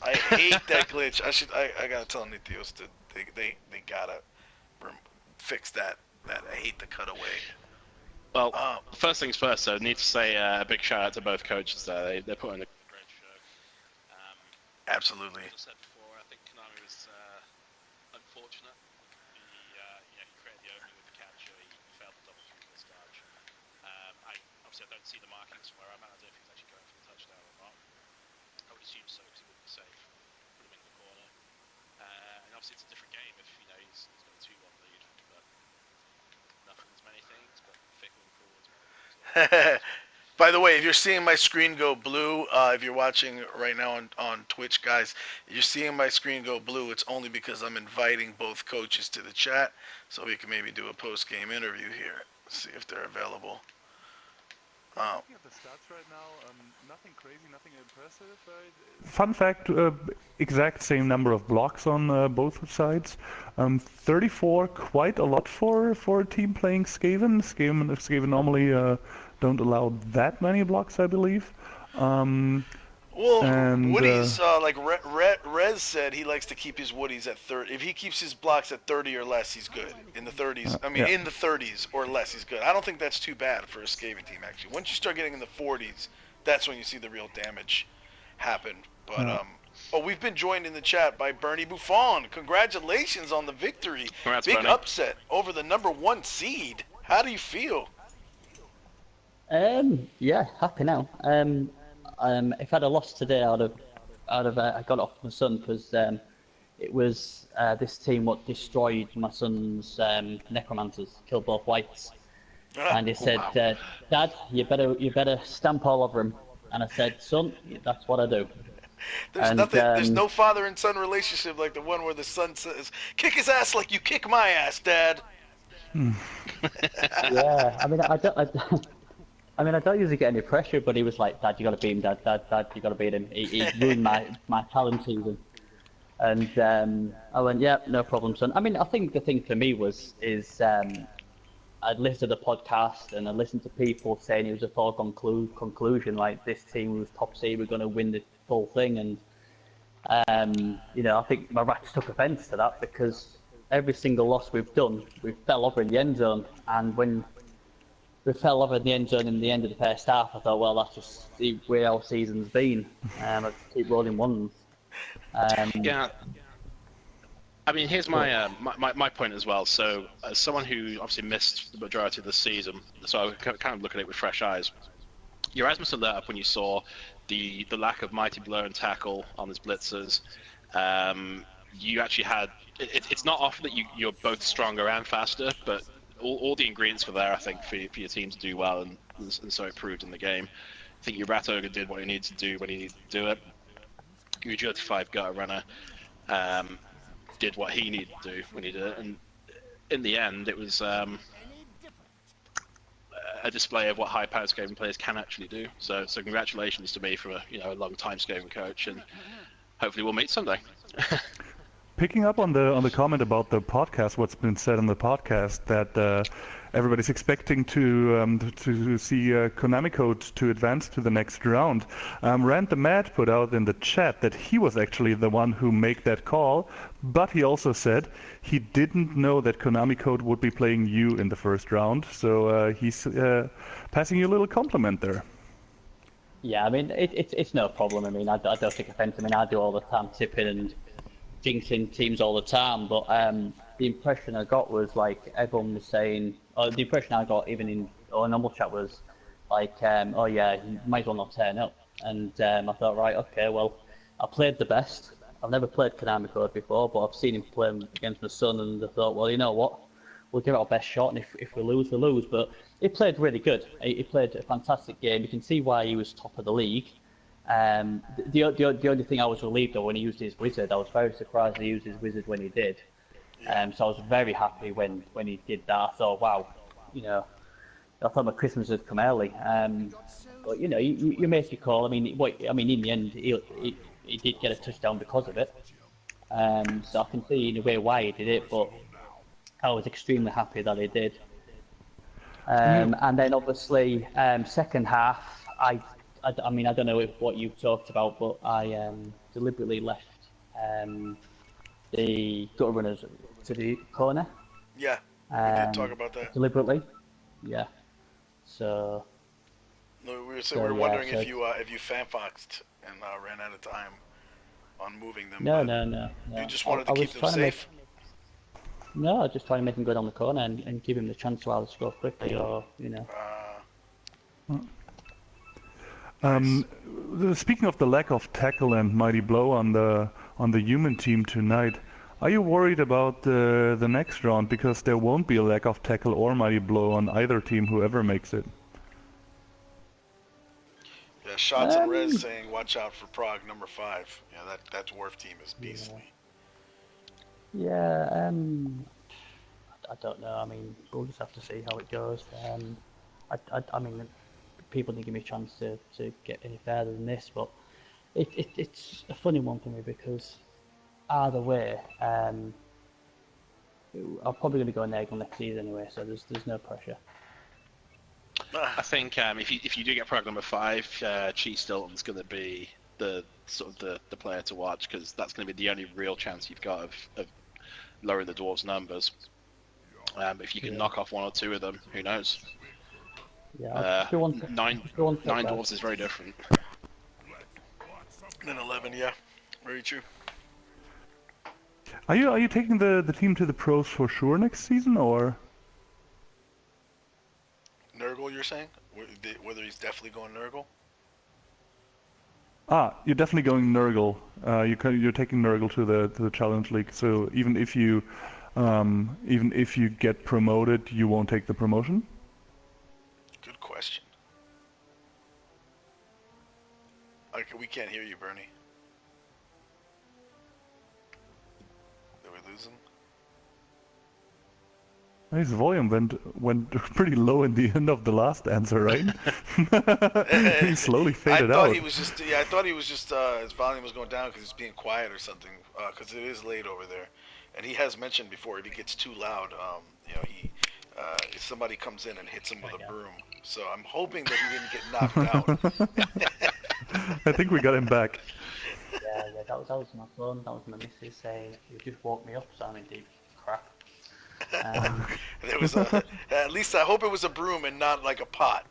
I hate that glitch. I gotta tell Nitios that they gotta fix that. I hate the cutaway. Well, first things first, I need to say a big shout out to both coaches there. They're putting a great show. Absolutely. As I said before, I think Konami was unfortunate. He created the opening with the capture. He failed the double through the starch. Obviously, I don't see the markings from where I'm at. I don't know if he's actually going for the touchdown or not. I would assume so because it would be safe. Put him in the corner. And obviously, it's a different game if he's got a 2-1 lead. But nothing's many things, but fickle and cruel as well. By the way, if you're seeing my screen go blue, if you're watching right now on Twitch, guys, if you're seeing my screen go blue, it's only because I'm inviting both coaches to the chat, so we can maybe do a post-game interview here. See if they're available. Looking at the stats right now, nothing crazy, nothing impressive. Fun fact, exact same number of blocks on both sides. 34, quite a lot for a team playing Skaven. Skaven normally don't allow that many blocks, I believe. Woody's, like Rez said, he likes to keep his Woodies at 30. If he keeps his blocks at 30 or less, he's good. In the 30s, in the 30s or less, he's good. I don't think that's too bad for a Skaven team, actually. Once you start getting in the 40s, that's when you see the real damage happen. But, we've been joined in the chat by Bernie Buffon. Congratulations on the victory. Congrats, Big Bernie. upset over the '1 seed. How do you feel? Yeah, happy now. If I'd have lost today, I got it off my son because it was this team what destroyed my son's necromancers, killed both whites, and he said, "Dad, you better stamp all over him." And I said, "Son, that's what I do." There's no father and son relationship like the one where the son says, "Kick his ass like you kick my ass, Dad." Yeah, I don't usually get any pressure, but he was like, "Dad, you got to beat him, Dad, you got to beat him." He ruined my talent season, and I went, "Yeah, no problem, son." I mean, I think the thing for me is I'd listened to the podcast and I listened to people saying it was a foregone conclusion, like this team was top seed, we're going to win the full thing, and I think my Rats took offence to that because every single loss we've done, we fell over in the end zone, and when we fell over in the end zone in the end of the first half, I thought, well, that's just the way our season's been. Let's keep rolling ones. Yeah. I mean, here's my my point as well. So, as someone who obviously missed the majority of the season, so I kind of look at it with fresh eyes. Your eyes must have lit up when you saw the lack of mighty blow and tackle on his blitzers. You actually had. It's not often that you're both stronger and faster, but all the ingredients were there, I think, for your team to do well, and so it proved in the game. I think your Rat Ogre did what he needed to do when he needed to do it. Your Agility 5 gutter runner did what he needed to do when he did it, and in the end, it was a display of what high-powered Skaven players can actually do. So congratulations to me from a long-time Skaven coach, and hopefully we'll meet someday. Picking up on the comment about the podcast, what's been said on the podcast, that everybody's expecting to see Konami Code to advance to the next round. Rand the Mad put out in the chat that he was actually the one who made that call, but he also said he didn't know that Konami Code would be playing you in the first round, so he's passing you a little compliment there. Yeah, I mean, it's no problem. I mean, I don't take offence. I mean, I do all the time tipping and jinxing teams all the time, but the impression I got was like everyone was saying, or the impression I got even in our normal chat was like, oh yeah, you might as well not turn up. And I thought, right, okay, well, I played the best. I've never played Konami Code before, but I've seen him play against my son, and I thought, well, you know what, we'll give it our best shot, and if we lose, we lose. But he played really good. He played a fantastic game. You can see why he was top of the league. The only thing I was relieved of when he used his wizard, I was very surprised he used his wizard when he did. So I was very happy when he did that. I thought, wow, I thought my Christmas had come early. But you make your call. I mean, in the end, he did get a touchdown because of it. So I can see in a way why he did it, but I was extremely happy that he did. And then obviously, second half, I mean, I don't know what you talked about, but I deliberately left the gutter runners to the corner. Yeah, we did talk about that. Deliberately, yeah. So. No, we were wondering if you fanfoxed and ran out of time on moving them. No. You just wanted to keep them safe. No, I was just trying to make him go down the corner and give him the chance to either score quickly or Nice. Speaking of the lack of tackle and mighty blow on the human team tonight, are you worried about the next round, because there won't be a lack of tackle or mighty blow on either team, whoever makes it? Yeah, Shots and Rez saying watch out for Prague number 5. Yeah, that dwarf team is beastly. Yeah, I don't know. I mean, we'll just have to see how it goes. I mean, people didn't give me a chance to get any further than this, but it's a funny one for me because either way, I'm probably going to go Nagel next season anyway, so there's no pressure. I think if you do get Prague number 5, Cheese Stilton's going to be the player to watch, because that's going to be the only real chance you've got of lowering the dwarves' numbers. If you can knock off 1 or 2 of them, who knows? Yeah, 9 dwarves is very different. And 11, yeah, very true. Are you taking the team to the pros for sure next season, or? Nurgle, you're saying? Whether he's definitely going Nurgle? You're definitely going Nurgle. You're taking Nurgle to the Challenge League. So even if you get promoted, you won't take the promotion. Good question. We can't hear you, Bernie. Did we lose him? His volume went pretty low in the end of the last answer, right? He slowly faded out. I thought he was just his volume was going down because he's being quiet or something. Because it is late over there, and he has mentioned before if he gets too loud, if somebody comes in and hits him with a broom. So I'm hoping that he didn't get knocked out. I think we got him back. Yeah, that was my phone. That was my missus saying you just woke me up, so I'm in deep crap. There was at least I hope it was a broom and not like a pot.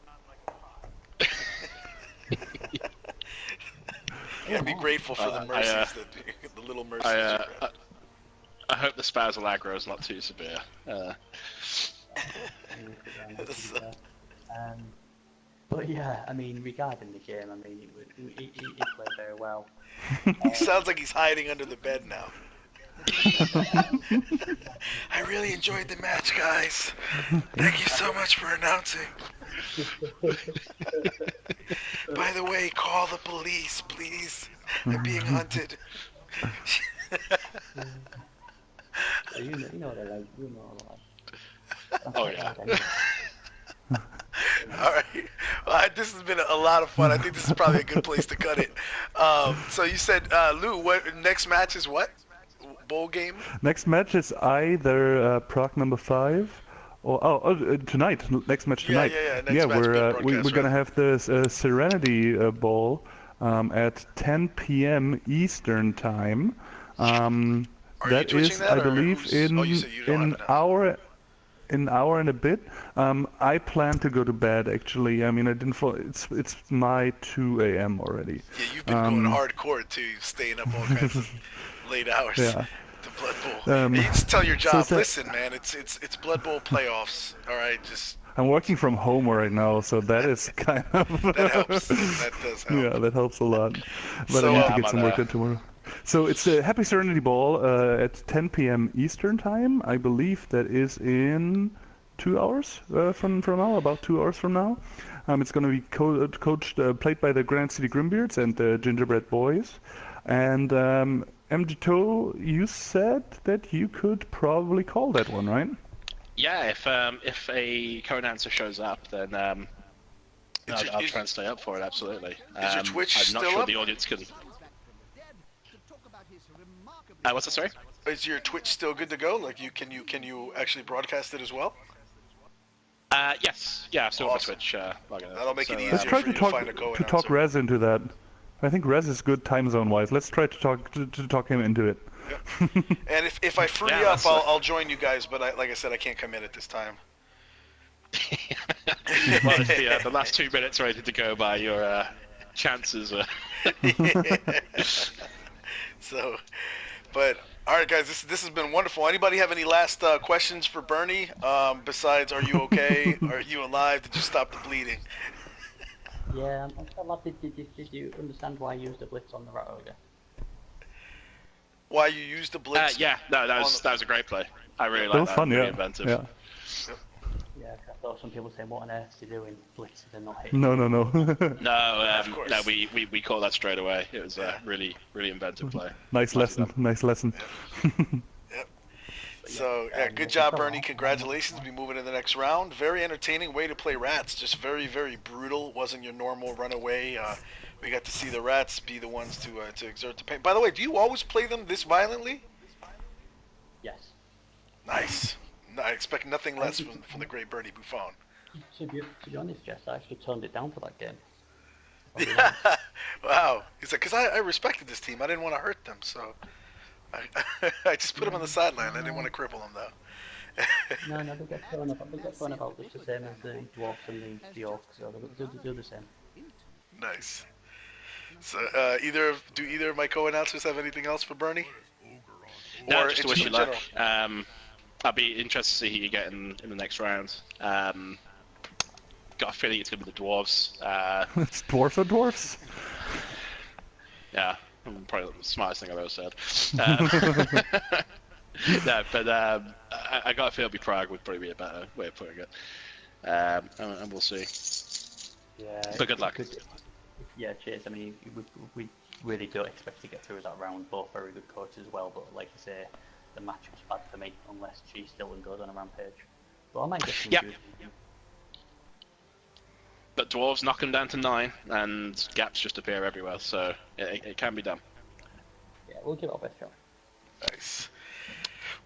Yeah, be grateful for the mercies, the little mercies. I hope the spousal aggro is not too severe. But yeah, I mean, regarding the game, I mean, he played very well. He sounds like he's hiding under the bed now. I really enjoyed the match, guys. Thank you so much for announcing. By the way, call the police, please. I'm being hunted. You know what I like. You know what I like. Oh yeah. All right. Well, this has been a lot of fun. I think this is probably a good place to cut it. So you said, Lou, what next match is what? Bowl game? Next match is either Prague number 5 or tonight. Next match tonight. Yeah. We're gonna have this Serenity Bowl at 10 p.m. Eastern time. That is, I believe, in an hour and a bit. I plan to go to bed, actually. I mean, I didn't fall. It's my 2 a.m. already. Yeah, you've been going hardcore too, staying up all kinds of late hours. Yeah. The Blood Bowl. And you just tell your job, listen, man, it's Blood Bowl playoffs. All right, just. I'm working from home right now, so that is kind of. That helps. That does help. Yeah, that helps a lot. But I need to get some work done tomorrow. So it's a Happy Serenity Ball at 10 p.m. Eastern time. I believe that is in 2 hours from now, about 2 hours from now. It's going to be played by the Grand City Grimbeards and the Gingerbread Boys. And MGTO, you said that you could probably call that one, right? Yeah, if a co-announcer shows up, then I'll try and stay up for it. Absolutely. Is your Twitch I'm still not sure up? the audience can. What's that? Sorry. Is your Twitch still good to go? Like, can you actually broadcast it as well? Yes. Yeah, I've still got my Twitch. That'll make it easier. Let's try for you to find a co-announcer. to talk Rez into that. I think Rez is good time zone wise. Let's try to talk him into it. Yep. And if I free up, I'll join you guys. But like I said, I can't commit at this time. Well, if the last 2 minutes are ready to go by, your chances are... So, but all right, guys, this has been wonderful. Anybody have any last questions for Bernie? Besides, are you okay? Are you alive? Did you stop the bleeding? Yeah, I'm still lad, did you understand why I used the blitz on the rat ogre? Why you used the blitz? Yeah, no, that was a great play. I really That like was that. fun, Really yeah. inventive. Yeah. Yeah, 'cause I thought some people saying, what on earth are you doing? Blitzes and not hitting. No. No, course. no, we caught that straight away. It was a really inventive play. Nice lesson. Nice lesson. Yep. So, yeah, good job, Bernie. Congratulations. Be moving to the next round. Very entertaining way to play rats. Just very, very brutal. Wasn't your normal runaway. We got to see the rats be the ones to exert the pain. By the way, do you always play them this violently? Yes. Nice. I expect nothing less from the great Bernie Buffon. To be honest, Jess, I actually toned it down for that game. Yeah. Wow. He's like, because I respected this team. I didn't want to hurt them, so I just put them on the sideline. I didn't want to cripple them, though. No, they get thrown about. They get thrown about just the same as the dwarfs and the orcs. So they do the same. Nice. So, do either of my co-announcers have anything else for Bernie? No, Or just to in wish you luck. general? I'd be interested to see who you get in the next round. Got a feeling it's going to be the dwarves. It's dwarfs or dwarfs? Yeah, probably the smartest thing I've ever said. No, but I got a feel Prague would probably be a better way of putting it. And we'll see. Yeah. But good luck. Yeah, cheers. I mean, we really don't expect to get through that round. Both very good coaches as well, but like I say, the matchup's bad for me unless she still goes on a rampage. But I might get some good. But dwarves knock them down to 9, and gaps just appear everywhere, so it can be done. Yeah, we'll give it our best shot. Nice.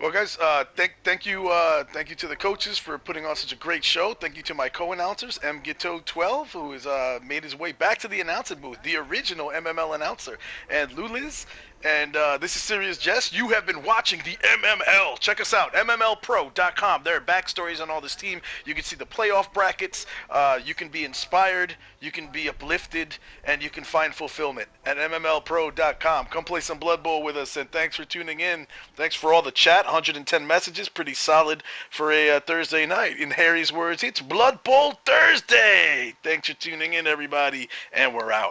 Well, guys, thank you to the coaches for putting on such a great show. Thank you to my co-announcers, Gito12, who has made his way back to the announcing booth, the original MML announcer, and Luliz. And this is Serious Jest. You have been watching the MML. Check us out, MMLPro.com. There are backstories on all this team. You can see the playoff brackets. You can be inspired. You can be uplifted, and you can find fulfillment at MMLPro.com. Come play some Blood Bowl with us, and thanks for tuning in. Thanks for all the chat. 110 messages, pretty solid for a Thursday night. In Harry's words, it's Blood Bowl Thursday. Thanks for tuning in, everybody, and we're out.